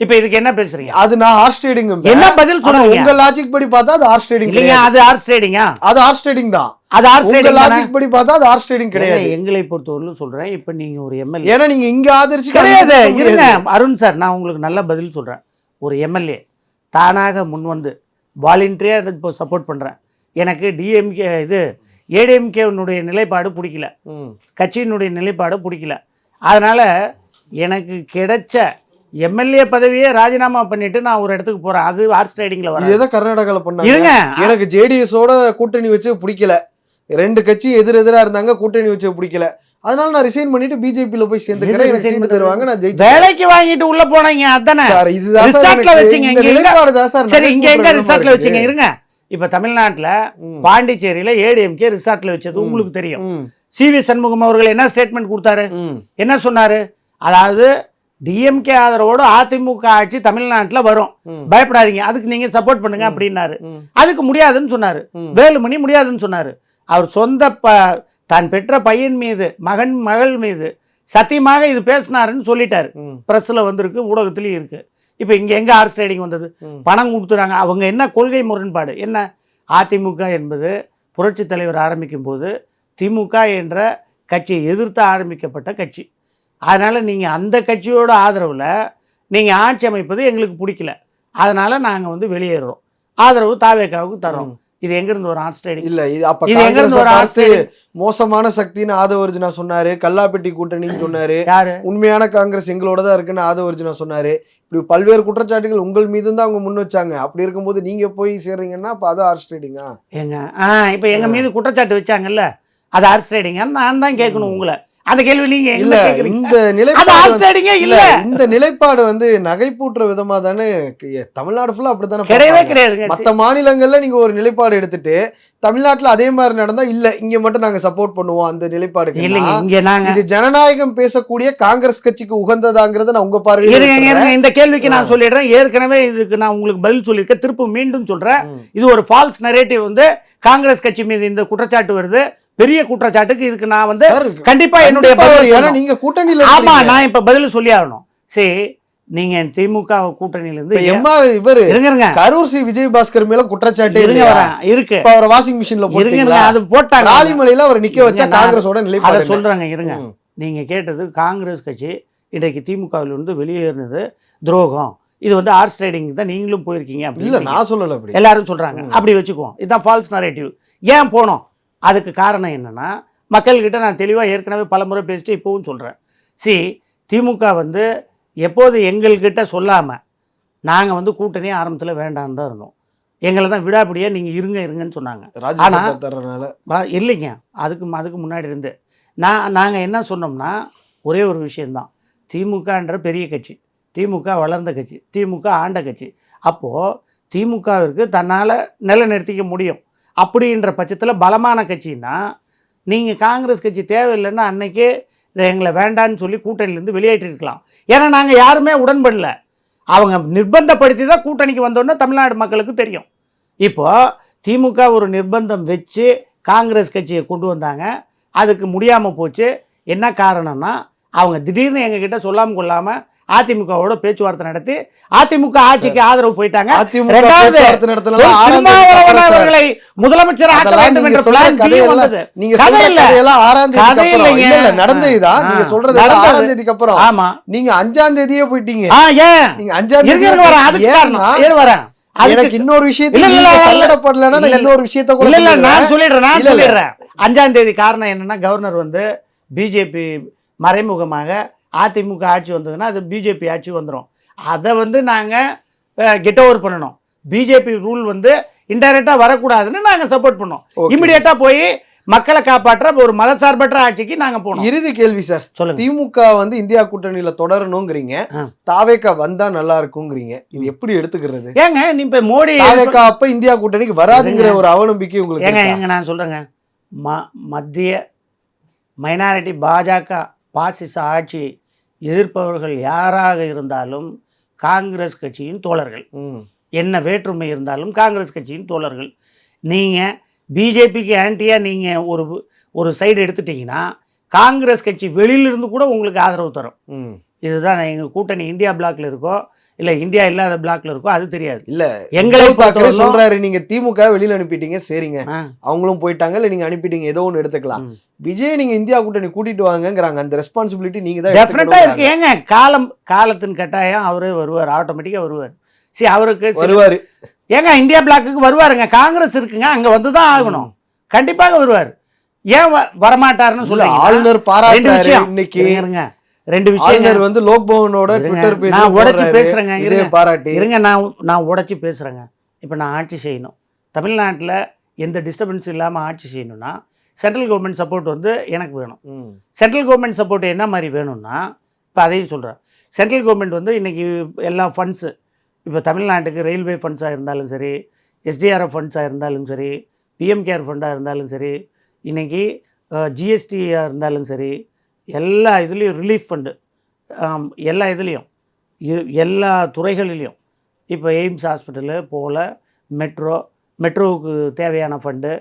இப்போ இதுக்கு என்ன பேசுறீங்க? அது நான் ஹார்ஸ் ட்ரேடிங் என்ன பதில் சொல்றீங்க? உங்க லாஜிக் படி பார்த்தா அது ஹார்ஸ் ட்ரேடிங் இல்லையா? அது ஹார்ஸ் ட்ரேடிங்கா? அது ஹார்ஸ் ட்ரேடிங் தான். அது ஹார்ஸ் ட்ரேடிங் லாஜிக் படி பார்த்தா அது ஹார்ஸ் ட்ரேடிங் கிடையாது. எங்களை பொறுத்தவரையிலும் சொல்றேன். இப்போ நீங்க ஒரு எம்எல்ஏ, ஏன்னா நீங்க இங்க ஆதரிச்சு கிடையாது. இருங்க அருண் சார், நான் உங்களுக்கு நல்ல பதில் சொல்றேன். ஒரு எம்எல்ஏ தானாக முன் வந்து வாலண்டியரா இப்போ சப்போர்ட் பண்றேன், எனக்கு டிஎம்கே இது ஏடிஎம்கேனுடைய நிலைப்பாடு பிடிக்கல, கட்சியினுடைய நிலைப்பாடு பிடிக்கல, அதனால எனக்கு கிடைச்ச எம்எல்ஏ பதவியே ராஜினாமா பண்ணிட்டு நான் ஒரு இடத்துக்கு போறேன், அது ஹார்ஸ் ட்ரேடிங்ல வரும். இதே கர்நாடகால பண்ணாங்க. இருங்க, எனக்கு ஜேடிஎஸோட கூட்டணி வச்சு பிடிக்கல, 2 கட்சி எதிரெதிரா இருந்தாங்க, கூட்டணி வச்சு பிடிக்கல, அதனால நான் ரிசைன் பண்ணிட்டு பிஜேபில போய் சேர்ந்துக்கிறேன், எனக்கு சீட் தருவாங்க, நான் ஜெயிச்சேன். வேலைக்கு வாங்கிட்டு உள்ள போனீங்க, அதானே சார்? இதுதான் ரிசார்ட்ல வச்சீங்க. இந்த நிலைப்பாடு தான் சார். சரி, இங்க எங்க ரிசார்ட்ல வச்சீங்க? இருங்க, இப்ப தமிழ்நாட்டுல பாண்டிச்சேரியில ஏடிஎம்கே ரிசார்ட்ல வச்சது உங்களுக்கு தெரியும். சிவி சண்முகம் அவர்கள் என்ன ஸ்டேட்மெண்ட் கொடுத்தாரு, என்ன சொன்னாரு? அதாவது டிஎம்கே ஆதரவோடு அதிமுக ஆட்சி தமிழ்நாட்டில் வரும், பயப்படாதீங்க, அதுக்கு நீங்க சப்போர்ட் பண்ணுங்க அப்படின்னாரு. அதுக்கு முடியாதுன்னு சொன்னாரு, வேலுமணி முடியாதுன்னு சொன்னாரு. அவர் சொந்த தான் பெற்ற பையன் மீது, மகள் மீது சத்தியமாக இது பேசினாருன்னு சொல்லிட்டாரு. பிரஸ்ல வந்திருக்கு, ஊடகத்திலையும் இருக்கு. இப்போ இங்க எங்க ஹார்ஸ் ட்ரேடிங் வந்தது? பணம் கொடுத்துறாங்க. அவங்க என்ன கொள்கை முரண்பாடு என்ன? அதிமுக என்பது புரட்சி தலைவர் ஆரம்பிக்கும் போது திமுக என்ற கட்சியை எதிர்த்து ஆரம்பிக்கப்பட்ட கட்சி. அதனால் நீங்கள் அந்த கட்சியோட ஆதரவில் நீங்கள் ஆட்சி அமைப்பது எங்களுக்கு பிடிக்கல, அதனால் நாங்கள் வந்து வெளியேறுறோம், ஆதரவு தாவேக்காவுக்கு தரோம். இது எங்கிருந்து ஒரு ஆர்ட் ஸ்டைடிங்? இல்ல இது அப்ப இது எங்கிருந்து ஒரு ஆர்ட் காங்கிரஸ் மோசமான சக்தின்னு ஆதவர்ஜுனா சொன்னாரு, கல்லாப்பெட்டி கூட்டணின்னு சொன்னாரு, யாரு? உண்மையான காங்கிரஸ் எங்களோட தான் இருக்குன்னு ஆதவர்ஜுனா சொன்னாரு. இப்படி பல்வேறு குற்றச்சாட்டுகள் உங்கள் மீது தான் அவங்க முன் வச்சாங்க. அப்படி இருக்கும்போது நீங்க போய் சேர்றீங்கன்னா அப்ப அது ஆர்ட் ஸ்டைடிங்கா? ஏங்க இப்போ எங்கள் மீது குற்றச்சாட்டு வச்சாங்கல்ல, அது ஆர்ட் ஸ்டைடிங்கான்னு நான் தான் கேட்கணும் உங்களை. அந்த கேள்வி நீங்க இல்ல இந்த நிலைப்பாடு இல்ல, இந்த நிலைப்பாடு வந்து நகைப்பூட்டுற விதமா தானே தமிழ்நாடு ஃபுல்லா அப்படித்தானே கிடையவே கிடையாதுங்க. மற்ற மாநிலங்கள்ல நீங்க ஒரு நிலைப்பாடு எடுத்துட்டு தமிழ்நாட்டுல அதே மாதிரி நடந்தா இல்ல இங்க மட்டும் நாங்க சப்போர்ட் பண்ணுவோம் அந்த நிலைப்பாடு இல்லைங்க. இங்க நாங்க இது ஜனநாயகம் பேசக்கூடிய காங்கிரஸ் கட்சிக்கு உகந்ததாங்கிறத நான் உங்க பார்வையில இந்த கேள்விக்கு நான் சொல்லிடுறேன். ஏற்கனவே இதுக்கு நான் உங்களுக்கு பதில் சொல்லியிருக்கேன், திரும்ப மீண்டும் சொல்றேன். இது ஒரு ஃபால்ஸ் நரேட்டிவ் வந்து காங்கிரஸ் கட்சி மீது இந்த குற்றச்சாட்டு வருது, பெரிய குற்றச்சாட்டுக்கு. இதுக்கு நான் வந்து கண்டிப்பா என்னுடைய பதில், நீங்க கூட்டணியில ஆமா நான் இப்ப பதில் சொல்லி ஆகணும். சரி, நீங்க திமுக கூட்டணியில இருந்து இவரு இருங்க, கரூர் சி விஜயபாஸ்கர் மேல குற்றச்சாட்டு இருக்கு, அவர் வாஷிங் மிஷின்ல போட்டீங்களா? அது போட்டாங்க, ராலிமலையில அவர் நிக்க வச்சா காங்கிரஸோட நிலைப்பாடு அதை சொல்றாங்க. இருங்க, நீங்க கேட்டது காங்கிரஸ் கட்சி இன்றைக்கு திமுகவில் இருந்து வெளியேறினது துரோகம், இது வந்து ஆர்ட் ஸ்டைடிங் தான் நீங்களும் போயிருக்கீங்க. இல்ல நான் சொல்லல, அப்படி எல்லாரும் சொல்றாங்க. அப்படி வச்சுக்குவோம், இதுதான் ஃபால்ஸ் நரேட்டிவ். ஏன் போனோம்? அதுக்கு காரணம் என்னன்னா, மக்கள்கிட்ட நான் தெளிவாக ஏற்கனவே பல முறை பேசிட்டு இப்போவும் சொல்கிறேன். திமுக வந்து எப்போது எங்கள்கிட்ட சொல்லாமல் நாங்கள் வந்து கூட்டணியே ஆரம்பத்தில் வேண்டான்னு தான் இருந்தோம். எங்களை தான் விடாப்படியாக நீங்கள் இருங்கன்னு சொன்னாங்க. ஆனால் இல்லைங்க, அதுக்கு முன்னாடி இருந்து நாங்கள் என்ன சொன்னோம்னா ஒரே ஒரு விஷயந்தான், திமுகன்ற பெரிய கட்சி, திமுக வளர்ந்த கட்சி, திமுக ஆண்ட கட்சி. அப்போது திமுகவிற்கு தன்னால் நிலைநிறுத்திக்க முடியும் அப்படின்ற பட்சத்தில் பலமான கட்சின்னா நீங்கள் காங்கிரஸ் கட்சி தேவையில்லைன்னா அன்னைக்கே எங்களை வேண்டான்னு சொல்லி கூட்டணியிலேருந்து வெளியேற்றிருக்கலாம். ஏன்னா நாங்கள் யாருமே உடன்படல, அவங்க நிர்பந்தப்படுத்தி தான் கூட்டணிக்கு வந்தோன்னே தமிழ்நாடு மக்களுக்கு தெரியும். இப்போது திமுக ஒரு நிர்பந்தம் வச்சு காங்கிரஸ் கட்சியை கொண்டு வந்தாங்க, அதுக்கு முடியாமல் போச்சு. என்ன காரணம்னா அவங்க திடீர்னு எங்ககிட்ட சொல்லாமல் கொள்ளாமல் அதிமுகவோட பேச்சுவார்த்தை நடத்தி அதிமுக ஆட்சிக்கு ஆதரவு போயிட்டாங்க. அவர்களை முதலமைச்சர் ஆக்க வேண்டும் என்ற பிளான் வந்தது. நீங்க சொல்றது 6ஆம் தேதிக்கு அப்புறம். ஆமா, நீங்க 5ஆம் தேதியே போயிட்டீங்க. நீங்க 5ஆம் தேதி எனக்கு இன்னொரு விஷயத்தை இன்னொரு விஷயத்தை கூட நான் சொல்லிடுறேன். 5ஆம் தேதி காரணம் என்னன்னா, கவர்னர் வந்து பிஜேபி மறைமுகமாக அதிமுக ஆட்சி வந்ததுன்னா அது பிஜேபி ஆட்சி வந்துடும், அதை வந்து நாங்கள் கெட் ஓவர் பண்ணணும். பிஜேபி ரூல் வந்து இன்டைரக்டாக வரக்கூடாதுன்னு நாங்கள் சப்போர்ட் பண்ணோம். இமிடியேட்டாக போய் மக்களை காப்பாற்ற ஒரு மதசார்பற்ற ஆட்சிக்கு நாங்கள் போனோம். இறுதி கேள்வி சார், சொல்லுங்க. திமுக வந்து இந்தியா கூட்டணியில தொடரணுங்கிறீங்க, தாவேக்கா வந்தா நல்லா இருக்குங்கிறீங்க, இது எப்படி எடுத்துக்கிறது? ஏங்க நீ இப்போ மோடி தாவேக்கா அப்ப இந்தியா கூட்டணிக்கு வராதுங்கிற ஒரு அவநம்பிக்கை உங்களுக்கு? ஏங்க நான் சொல்றேங்க, மத்திய மைனாரிட்டி பாஜக பாசிச ஆட்சி எதிர்ப்பவர்கள் யாராக இருந்தாலும் காங்கிரஸ் கட்சியின் தோழர்கள், என்ன வேற்றுமை இருந்தாலும் காங்கிரஸ் கட்சியின் தோழர்கள். நீங்கள் பிஜேபிக்கு ஆன்டியாக நீங்கள் ஒரு சைடு எடுத்துட்டிங்கன்னா காங்கிரஸ் கட்சி வெளியிலிருந்து கூட உங்களுக்கு ஆதரவு தரும். இதுதான் எங்கள் கூட்டணி இந்தியா பிளாக்ல இருக்கோ இல்லை இந்தியா இல்லாத பிளாக்ல இருக்கோ அது தெரியாது. இல்லை எங்களை சொல்கிறாரு, நீங்கள் திமுக வெளியில் அனுப்பிட்டீங்க, சரிங்க, அவங்களும் போயிட்டாங்க, இல்லை நீங்கள் அனுப்பிட்டீங்க, ஏதோ ஒன்று எடுத்துக்கலாம். விஜய் நீங்கள் இந்தியா கூட்டணி கூட்டிட்டு வாங்கங்கிறாங்க, அந்த ரெஸ்பான்சிபிலிட்டி நீங்கள் தான் டெஃபினட்டாக இருக்கு. ஏங்க காலத்தின் கட்டாயம் அவரே வருவார், ஆட்டோமேட்டிக்காக வருவார். சரி, அவருக்கு வருவார். ஏங்க இந்தியா பிளாக்குக்கு வருவாருங்க, காங்கிரஸ் இருக்குங்க, அங்கே வந்து தான் ஆகணும், கண்டிப்பாக வருவார். ஏன் வரமாட்டாருன்னு சொல்ல ஆளுநர் பாராட்டு இன்னைக்கு ரெண்டு விஷயம் வந்து லோக்பவனோட ட்விட்டர் பேஜ் நான் உடைச்சு பேசுறேங்க, பாராட்டி இருங்க, நான் உடைச்சு பேசுறேங்க. இப்போ நான் ஆட்சி செய்யணும், தமிழ்நாட்டில் எந்த டிஸ்டர்பன்ஸ் இல்லாமல் ஆட்சி செய்யணும்னா சென்ட்ரல் கவர்மெண்ட் சப்போர்ட் வந்து எனக்கு வேணும். சென்ட்ரல் கவர்மெண்ட் சப்போர்ட் என்ன மாதிரி வேணும்னா, இப்போ அதையும் சொல்கிறேன். சென்ட்ரல் கவர்மெண்ட் வந்து இன்றைக்கி எல்லா ஃபண்ட்ஸு, இப்போ தமிழ்நாட்டுக்கு ரயில்வே ஃபண்ட்ஸாக இருந்தாலும் சரி, எஸ்டிஆர்எஃப் ஃபண்ட்ஸாக இருந்தாலும் சரி, பிஎம் கேர் ஃபண்டாக இருந்தாலும் சரி, இன்றைக்கி ஜிஎஸ்டியாக இருந்தாலும் சரி, எல்லா இதுலேயும் ரிலீஃப் ஃபண்டு, எல்லா இதுலேயும் எல்லா துறைகளிலையும் இப்போ எய்ம்ஸ் ஹாஸ்பிட்டலு போல் மெட்ரோவுக்கு தேவையான ஃபண்டு,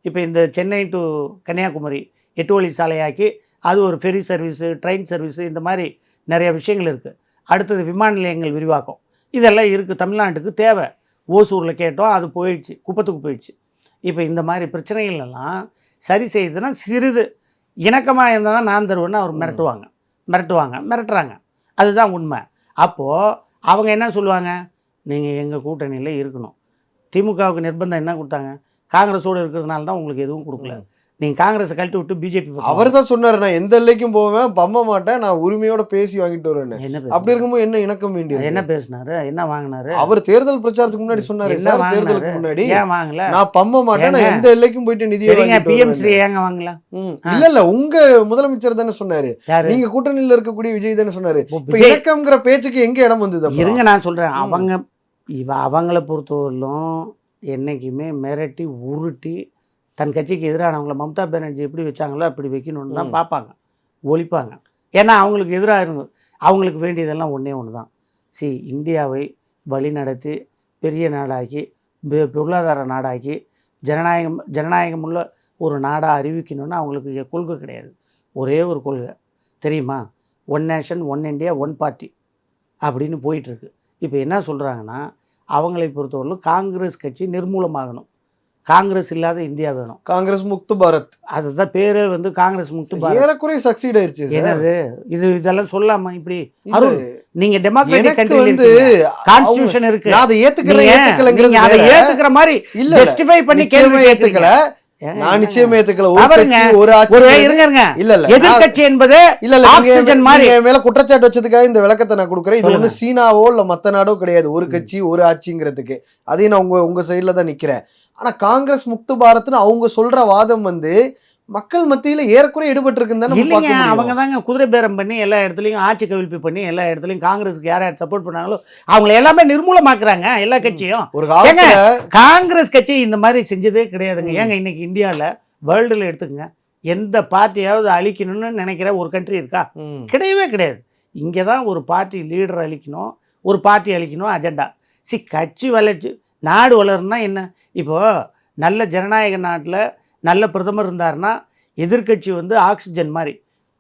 இப்போ இந்த சென்னை டு கன்னியாகுமரி 8 வழி சாலையாக்கி அது ஒரு ஃபெரி சர்வீஸு, ட்ரெயின் சர்வீஸு, இந்த மாதிரி நிறைய விஷயங்கள் இருக்குது. அடுத்தது விமான நிலையங்கள் விரிவாக்கம், இதெல்லாம் இருக்குது, தமிழ்நாட்டுக்கு தேவை. ஓசூரில் கேட்டோம், அது போயிடுச்சு, குப்பத்துக்கு போயிடுச்சு. இப்போ இந்த மாதிரி பிரச்சனைகள் எல்லாம் சரி செய்யுதுன்னா சிறிது இணக்கமாக இருந்தால் தான் நான் தருவேன்னு அவர் மிரட்டுறாங்க. அதுதான் உண்மை. அப்போது அவங்க என்ன சொல்லுவாங்க, நீங்கள் எங்கள் கூட்டணியில் இருக்கணும். திமுகவுக்கு நிர்பந்தம் என்ன கொடுத்தாங்க, காங்கிரஸோடு இருக்கிறதுனால தான் உங்களுக்கு எதுவும் கொடுக்கல. நீங்கள் காங்கிரஸை கழட்டி விட்டு பிஜேபி அவர் தான் சொன்னாரு, நான் எந்த எல்லைக்கும் போவேன், பம்ப மாட்டேன், நான் உரிமையோட பேசி வாங்கிட்டு வருவேன். என்ன அப்படி இருக்கும்போது என்ன இணக்கம் வேண்டியது? என்ன பேசினாரு, என்ன வாங்கினாரு? அவர் தேர்தல் பிரச்சாரத்துக்கு முன்னாடி சொன்னாரு, சார் தேர்தலுக்கு முன்னாடி ஏன் வாங்கல, நான் பம்ப மாட்டேன், நான் எந்த எல்லைக்கும் போயிட்டு நிதி பிஎம் ஸ்ரீ ஏங்க வாங்கல? இல்ல உங்க முதலமைச்சர் தானே சொன்னாரு, நீங்க கூட்டணியில இருக்கக்கூடிய விஜய் தானே சொன்னாரு. இப்ப இணக்கம்ங்கிற பேச்சுக்கு எங்க இடம் வந்தது? இருங்க நான் சொல்றேன். அவங்கள பொறுத்தவரையிலும் என்னைக்குமே மிரட்டி உருட்டி தன் கட்சிக்கு எதிரானவங்கள மம்தா பானர்ஜி எப்படி வச்சாங்களோ அப்படி வைக்கணும்னு தான் பார்ப்பாங்க, ஒழிப்பாங்க. ஏன்னா அவங்களுக்கு எதிராக இருக்கும். அவங்களுக்கு வேண்டியதெல்லாம் ஒன்றே ஒன்று தான். இந்தியாவை வழி நடத்தி பெரிய நாடாக்கி பொருளாதார நாடாக்கி ஜனநாயகம் உள்ள ஒரு நாடாக அறிவிக்கணும்னு அவங்களுக்கு கொள்கை கிடையாது. ஒரே ஒரு கொள்கை தெரியுமா, 1 நேஷன் 1 இந்தியா 1 பார்ட்டி அப்படின்னு போயிட்டுருக்கு. இப்போ என்ன சொல்கிறாங்கன்னா, அவங்களை பொறுத்தவரையிலும் காங்கிரஸ் கட்சி நிர்மூலமாகணும், காங்கிரஸ் இல்லாத இந்தியா வேணும், காங்கிரஸ் முக்து பாரத், அதுதான் பேரே வந்து காங்கிரஸ் முக்து பாரத். ஏறக்குறைய சக்சீட் ஆயிருச்சு. என்னது இதெல்லாம் சொல்லாம இப்படி அருண், நீங்க டெமோக்ராட்டிக் கண்ட்ரில வந்து கான்ஸ்டிடியூஷன் இருக்கு, நான் அதை ஏத்துக்கிறேன், அதை ஏத்துக்கிற மாதிரி இல்ல ஜஸ்டிஃபை பண்ணி கேள்வி ஏத்துக்கல, நான் நிச்சயமா ஏத்துக்கல. ஒரு எதிர்க்கட்சி என்பது ஆக்சிஜன் மாதிரி மேல குற்றச்சாட்டு வச்சதுக்காக இந்த விளக்கத்தை நான் கொடுக்குறேன். இது ஒண்ணு சீனாவோ இல்ல மத்த நாடோ கிடையாது, ஒரு கட்சி ஒரு ஆட்சிங்கிறதுக்கு. அதையும் நான் உங்க சைட்ல தான் நிக்கிறேன். ஆனா காங்கிரஸ் முக்து பாரத்னு அவங்க சொல்ற வாதம் வந்து மக்கள் மத்தியில ஏறக்குறைய ஈடுபட்டு இருக்குன்னு. அவங்க தாங்க குதிரை பேரம் பண்ணி எல்லா இடத்துலையும் ஆட்சி கவிழ்ப்பு பண்ணி எல்லா இடத்துலையும் காங்கிரஸுக்கு யார் சப்போர்ட் பண்ணாங்களோ அவங்களை எல்லாமே நிர்மூலமாக்குறாங்க எல்லா கட்சியும். ஒரு காலத்துல காங்கிரஸ் கட்சி இந்த மாதிரி செஞ்சதே கிடையாதுங்க. ஏங்க இன்னைக்கு இந்தியாவில் வேர்ல்டுல எடுத்துக்கங்க, எந்த பார்ட்டியாவது அழிக்கணும்னு நினைக்கிற ஒரு கண்ட்ரி இருக்கா? கிடையவே கிடையாது. இங்கே தான் ஒரு பார்ட்டி லீடர் அழிக்கணும், ஒரு பார்ட்டி அழிக்கணும் அஜெண்டா. கட்சி வளர்ச்சி நாடு வளருன்னா என்ன? இப்போது நல்ல ஜனநாயக நாட்டில் நல்ல பிரதமர் இருந்தாருன்னா எதிர்கட்சி வந்து ஆக்சிஜன் மாதிரி,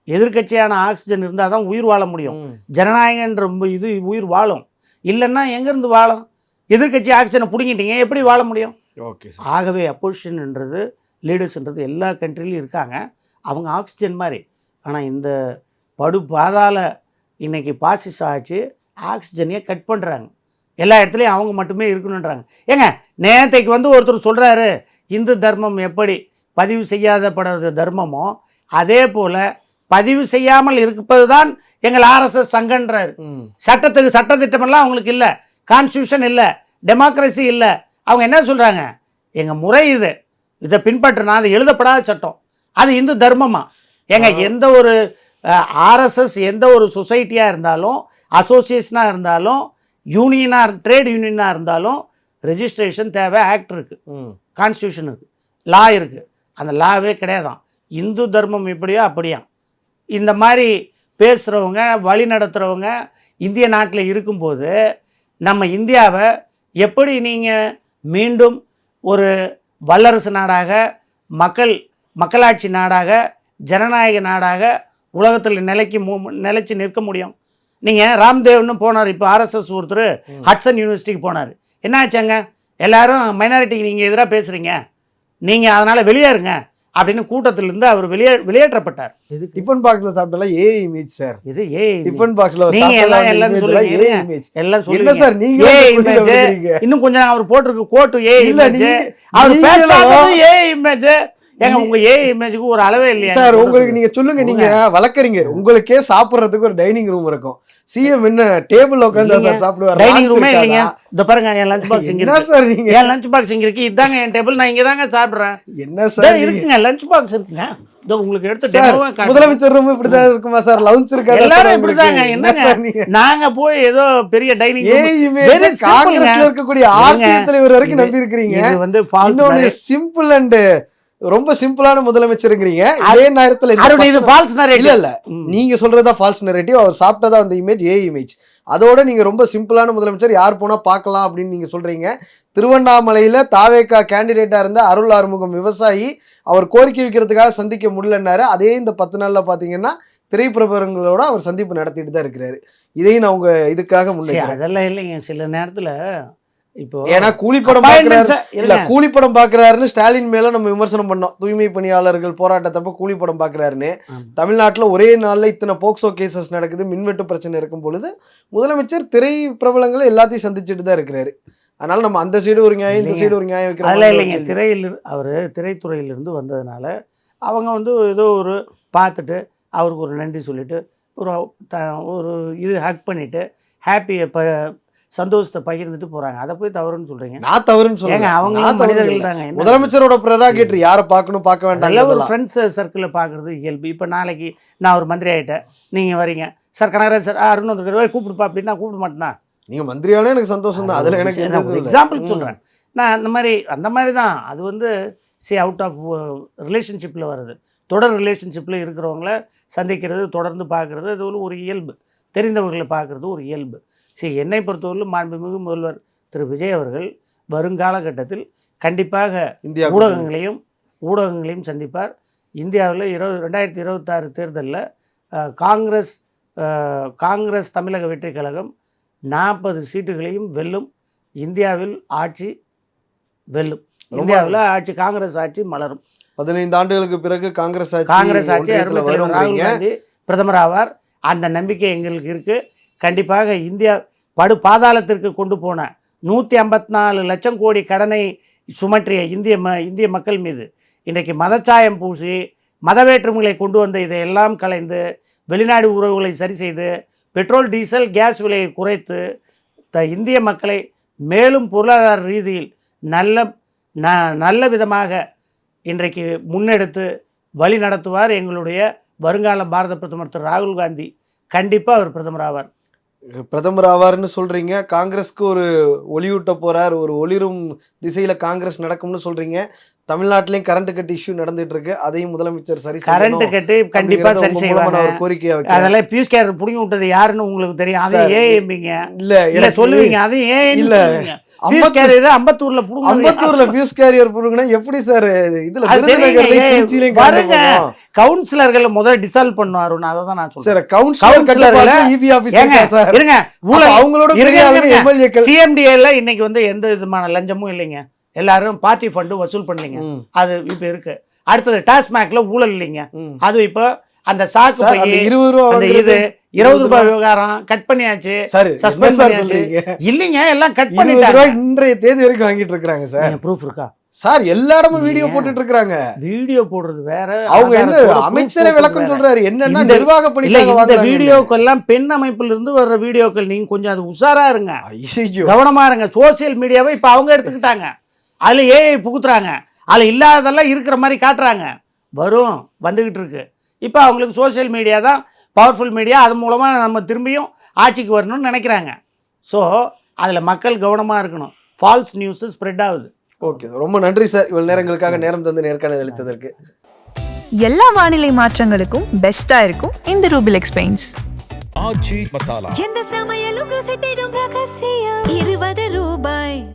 எதிர்கட்சியான ஆக்சிஜன் இருந்தால் தான் உயிர் வாழ முடியும். ஜனநாயகன்ற இது உயிர் வாழும், இல்லைன்னா எங்கேருந்து வாழும்? எதிர்கட்சி ஆக்சிஜனை பிடிங்கிட்டீங்க, எப்படி வாழ முடியும்? ஆகவே அப்போசிஷன்ன்றது லீடர்ஸ்ன்றது எல்லா கண்ட்ரிலையும் இருக்காங்க, அவங்க ஆக்சிஜன் மாதிரி. ஆனால் இந்த படு பாதாள இன்னைக்கு பாசிச ஆட்சி ஆக்சிஜனையே கட் பண்ணுறாங்க, எல்லா இடத்துலையும் அவங்க மட்டுமே இருக்கணுன்றாங்க. ஏங்க நேற்றைக்கு வந்து ஒருத்தர் சொல்கிறாரு, இந்து தர்மம் எப்படி பதிவு செய்யாதப்படுறது தர்மமோ அதே போல் பதிவு செய்யாமல் இருப்பது தான் எங்கள் ஆர்எஸ்எஸ் சங்கன்றாரு. சட்டத்திட்டமெல்லாம் அவங்களுக்கு இல்லை, கான்ஸ்டியூஷன் இல்லை, டெமோக்ரஸி இல்லை. அவங்க என்ன சொல்கிறாங்க, எங்கள் முறை இதை பின்பற்றினா அது எழுதப்படாத சட்டம், அது இந்து தர்மமா? ஏங்க எந்த ஒரு ஆர்எஸ்எஸ் எந்த ஒரு சொசைட்டியாக இருந்தாலும், அசோசியேஷனாக இருந்தாலும், யூனியனாக ட்ரேட் யூனியனாக இருந்தாலும் ரெஜிஸ்ட்ரேஷன் தேவை, ஆக்ட் இருக்குது, கான்ஸ்டியூஷன் இருக்குது, லா இருக்குது. அந்த லாவே கிடையாதான். இந்து தர்மம் எப்படியோ அப்படியா. இந்த மாதிரி பேசுகிறவங்க வழி நடத்துகிறவங்க இந்திய நாட்டில் இருக்கும்போது நம்ம இந்தியாவை எப்படி நீங்கள் மீண்டும் ஒரு வல்லரசு நாடாக, மக்களாட்சி நாடாக, ஜனநாயக நாடாக உலகத்தில் நிலைச்சு நிற்க முடியும்? நீங்கள் ராம்தேவ்னு போனார், இப்போ ஆர்எஸ்எஸ் ஒருத்தர் ஹட்சன் யூனிவர்சிட்டிக்கு போனார். என்ன ஆச்சாங்க, எல்லாரும் மைனாரிட்டிக்கு நீங்கள் எதிராக பேசுகிறீங்க, நீங்கள் அதனால் வெளியேறுங்க அப்படின்னு கூட்டத்திலிருந்து அவர் வெளியேற்றப்பட்டார். டிஃபன் பாக்ஸ்ல சாப்பிட்டலாம் ஏ இமேஜ் சார். இது ஏ டிஃபன் பாக்ஸ்ல நீங்க எல்லாம் சொல்லுங்க சார். நீங்க இன்னும் கொஞ்சம் அவர் போட்டிருக்கு கோட் ஏ இமேஜ், அவர் பேசாதது ஏ இமேஜ். ஏங்க உங்க ஏ இமேஜுக்கு ஒரு அளவே இல்லையா சார்? உங்களுக்கு நீங்க சொல்லுங்க, நீங்க வழக்கறிஞர், உங்களுக்கே சாப்பிடுறதுக்கு ஒரு டைனிங் ரூம் இருக்கும். சிஎம் என்ன டேபிள்ல உட்கார்ந்து சார் சாப்பிடுவாரு? டைனிங் ரூமே இல்லைங்க. இந்த பாருங்க என் லஞ்ச் பாக்ஸ் இங்க இருக்கு. சார் நீங்க என் லஞ்ச் பாக்ஸ் இங்க இருக்கு, இதாங்க என் டேபிள், நான் இங்க தாங்க சாப்பிடுறேன். என்ன சார் இருக்குங்க, லஞ்ச் பாக்ஸ் இருக்குங்க. இதோ உங்களுக்கு எடுத்து டெமோவா காட்டுறேன். முதலமைச்சர் ரூம் இப்படி தான் இருக்குமா சார்? லவுஞ்ச் இருக்காது, எல்லாரும் இப்படி தாங்க. என்னங்க நாங்க போய் ஏதோ பெரிய டைனிங் ரூம் காங்கிரஸ்ல இருக்கக்கூடிய ஆர்டிஐ தலைவர் வரைக்கும் நம்பி இருக்கீங்க. இது வந்து ஃபால்ஸ், சிம்பிள் அண்ட் ரொம்ப சிம்பிளான முதலமைச்சருங்கிறீங்க. அதே நேரத்துல இது ஃபால்ஸ் நரேட்டிவ். இல்ல நீங்க சொல்றதா ஃபால்ஸ் நரேட்டிவ். அவர் சாப்பிட்டதா அந்த இமேஜ் ஏ இமேஜ். அதோட நீங்க ரொம்ப சிம்பிளான முதலமைச்சர், யார் போனா பார்க்கலாம் அப்படின்னு நீங்க சொல்றீங்க. திருவண்ணாமலையில தாவேகா கேண்டிடேட்டா இருந்த அருள் ஆறுமுகம் விவசாயி, அவர் கோரிக்கை வைக்கிறதுக்காக சந்திக்க முடியலன்னாரு. அதே இந்த 10 நாள்ல பாத்தீங்கன்னா திரைப்பிரபலங்களோட அவர் சந்திப்பு நடத்திட்டு தான் இருக்கிறாரு. இதையும் நான் உங்க இதுக்காக முன்னே அதெல்லாம் இல்லைங்க. சில நேரத்துல இப்போ ஏன்னா கூலிப்படம் appointments பாக்குறாரு இல்ல இருங்க. கூலிப்படம் பாக்குறாருன்னு ஸ்டாலின் மேல நம்ம விமர்சனம் பண்ணோம். தூய்மை பணியாளர்கள் போராட்டத்தப்ப கூலிப்படம் பாக்குறாருன்னு. ஆமா. தமிழ்நாட்டுல ஒரே நாள்ல இத்தனை போக்சோ கேசஸ் நடக்குது, மின்வெட்டு பிரச்சனை இருக்கும் பொழுது முதலமைச்சர் திரை பிரபலங்களை எல்லாத்தையும் சந்திச்சுட்டு தான் இருக்கிறாரு. அதனால நம்ம அந்த சைடு ஒரு நியாயம், இந்த சைடு ஒரு நியாயம் வைக்கிற அதெல்லாம் மாதிரி ஒரு இல்லைங்க. கேள்வி. அவர் திரைத்துறையிலிருந்து வந்ததுனால அவங்க வந்து ஏதோ ஒரு பார்த்துட்டு அவருக்கு ஒரு நன்றி சொல்லிட்டு ஒரு ஒரு இது ஹக் பண்ணிட்டு ஹாப்பியை சந்தோஷத்தை பகிர்ந்துட்டு போகிறாங்க. அதை போய் தவறுன்னு சொல்கிறீங்க. நான் தவறுன்னு ஏங்க சொல்லுங்க. அவங்க நான் தவறுன்னு மனிதர்கள் இல்ல. தாங்க. என்ன முதலமைச்சரோட ப்ரெராகேட்டர் யாரை பார்க்கணும் பார்க்க நல்ல ஒரு வேண்டாம். ஃப்ரெண்ட்ஸ் சர்க்கிளில் பார்க்குறது இயல்பு. இப்போ நாளைக்கு நான் ஒரு மந்திரி ஆகிட்டேன், நீங்கள் வரீங்க சார் கனகராஜ் சார் அருண் வந்துருக்காரு கூப்பிடுப்பா அப்படின்னா கூப்பிட மாட்டேனா? நீங்க மந்திரியாலே எனக்கு சந்தோஷம் தான். அதுல எனக்கு எந்த இதுவும் இல்ல. எக்ஸாம்பிள் சொல்கிறேன் நான். அந்த மாதிரி தான் அது வந்து அவுட் ஆஃப் ரிலேஷன்ஷிப்பில் வருது. தொடர் ரிலேஷன்ஷிப்பில் இருக்கிறவங்கள சந்திக்கிறது, தொடர்ந்து பார்க்குறது, அது ஒரு இயல்பு. தெரிந்தவர்களை பார்க்குறது ஒரு இயல்பு. என்னை பொறுத்தவரையிலும் மாண்புமிகு முதல்வர் திரு விஜய் அவர்கள் வருங்காலகட்டத்தில் கண்டிப்பாக இந்தியா ஊடகங்களையும் சந்திப்பார். இந்தியாவில் 2026 தேர்தலில் காங்கிரஸ் தமிழக வெற்றி கழகம் 40 சீட்டுகளையும் வெல்லும். இந்தியாவில் ஆட்சி வெல்லும். இந்தியாவில் ஆட்சி காங்கிரஸ் ஆட்சி மலரும். 15 ஆண்டுகளுக்கு பிறகு காங்கிரஸ் ஆட்சி அருமை தலைவர் ராகுல் காந்தி பிரதமர் ஆவார். அந்த நம்பிக்கை எங்களுக்கு இருக்குது. கண்டிப்பாக இந்தியா படு பாதாளத்திற்கு கொண்டு போன 154 லட்சம் கோடி கடனை சுமற்றிய இந்திய மக்கள் மீது இன்றைக்கு மதச்சாயம் பூசி மத வேற்றுமைகளை கொண்டு வந்த இதையெல்லாம் கலைந்து வெளிநாடு உறவுகளை சரி செய்து பெட்ரோல் டீசல் கேஸ் விலையை குறைத்து இந்திய மக்களை மேலும் பொருளாதார ரீதியில் நல்ல விதமாக இன்றைக்கு முன்னெடுத்து வழி நடத்துவார் எங்களுடைய வருங்கால பாரத பிரதமர் திரு ராகுல் காந்தி. கண்டிப்பாக அவர் பிரதமர் ஆவார். பிரதமர் ஆவார்னு சொல்றீங்க. காங்கிரஸ்க்கு ஒரு ஒளியூட்ட போறார், ஒரு ஒளிரும் திசையில காங்கிரஸ் நடக்கும்னு சொல்றீங்க. தமிழ்நாட்டிலையும் கரண்ட் கட் இஷ்யூ நடந்துட்டு இருக்கு. அதையும் முதலமைச்சர் சரி கரண்ட் கட்டு கண்டிப்பா சரி செய்வாங்க. ஒரு கோரிக்கையா வைக்க. அதெல்லாம் பீஸ் கேர் புடிங்கி விட்டது யாருன்னு உங்களுக்கு தெரியும். அதை ஏஎம்பிங்க இல்ல சொல்லுவீங்க. அது ஏன் இல்ல பீஸ் கேரியர் அம்பத்தூர்ல புடுங்க. அம்பத்தூர்ல பீஸ் கேரியர் புடுங்கனா எப்படி சார்? இதுல விருதுநகர்லயும் திருச்சியிலயும் பாருங்க. கவுன்சிலர்கள் முதல்ல டிசால்வ் பண்ணுவாரு. அதை தான் நான் சொல்றேன். சார் கவுன்சிலர் கட்டுப்பாடுல இபி ஆபீஸ் சார் இருங்க. ஊழல் அவங்களோட பெரிய ஆளுங்க எம்எல்ஏக்கள். சிஎம்டிஏல இன்னைக்கு வந்து எந்த விதமான லஞ்சமும் இல்லைங்க. எல்லாரும் பார்ட்டி ஃபண்டு வசூல் பண்ணீங்க. அது இப்ப இருக்கு. அடுத்தது டாஸ்மாக்ல ஊழல் இல்லைங்க. அது இப்போ அந்த சாக்கு பை 20 ரூபாய் விவகாரம் கட் பண்ணியாச்சு. சஸ்பெண்ட் பண்ணியாச்சு. இல்லைங்க எல்லாம் கட் பண்ணிட்டாங்க. இன்றைய தேதி வரைக்கும் வாங்கிட்டு இருக்காங்க சார். ப்ரூஃப் இருக்கா சார்? எல்லா இடமும் வீடியோ போட்டுட்டு இருக்காங்க. வீடியோ போடுறது வேற. அவங்க என்ன அமைச்சரே விளக்கம் சொல்றாரு. என்னன்னா நிர்வாக பணிக்காக இந்த வீடியோக்கள் எல்லாம் பெண் அமைப்புல இருந்து வர்ற வீடியோக்கள். நீங்க கொஞ்சம் அது உஷாரா இருங்க, கவனமா இருங்க. சோசியல் மீடியாவை இப்ப அவங்க எடுத்துக்கிட்டாங்க. அதுல ஏஐ புகுத்துறாங்க. அதுல இல்லாததெல்லாம் இருக்கிற மாதிரி காட்டுறாங்க. வந்துகிட்டு இருக்கு. இப்போ அவங்களுக்கு சோசியல் மீடியா தான் பவர்ஃபுல் மீடியா. அது மூலமாக நம்ம திரும்பியும் ஆட்சிக்கு வரணும்னு நினைக்கிறாங்க. ஸோ அதில் மக்கள் கவனமாக இருக்கணும். ஃபால்ஸ் நியூஸு ஸ்ப்ரெட் ஆகுது. ஓகே, ரொம்ப நன்றி சார். இவ்வளவு நேரங்களுக்காக நேரம் தந்து நேர்காணல் அளித்ததற்கு. எல்லா வானிலை மாற்றங்களுக்கும் பெஸ்டா இருக்கும் இந்த ரூபில் எக்ஸ்பிளைன்ஸ். ஆச்சி மசாலா. எந்த சமையலும் ருசி தேடும் ரகசியம் 20 ரூபாய்.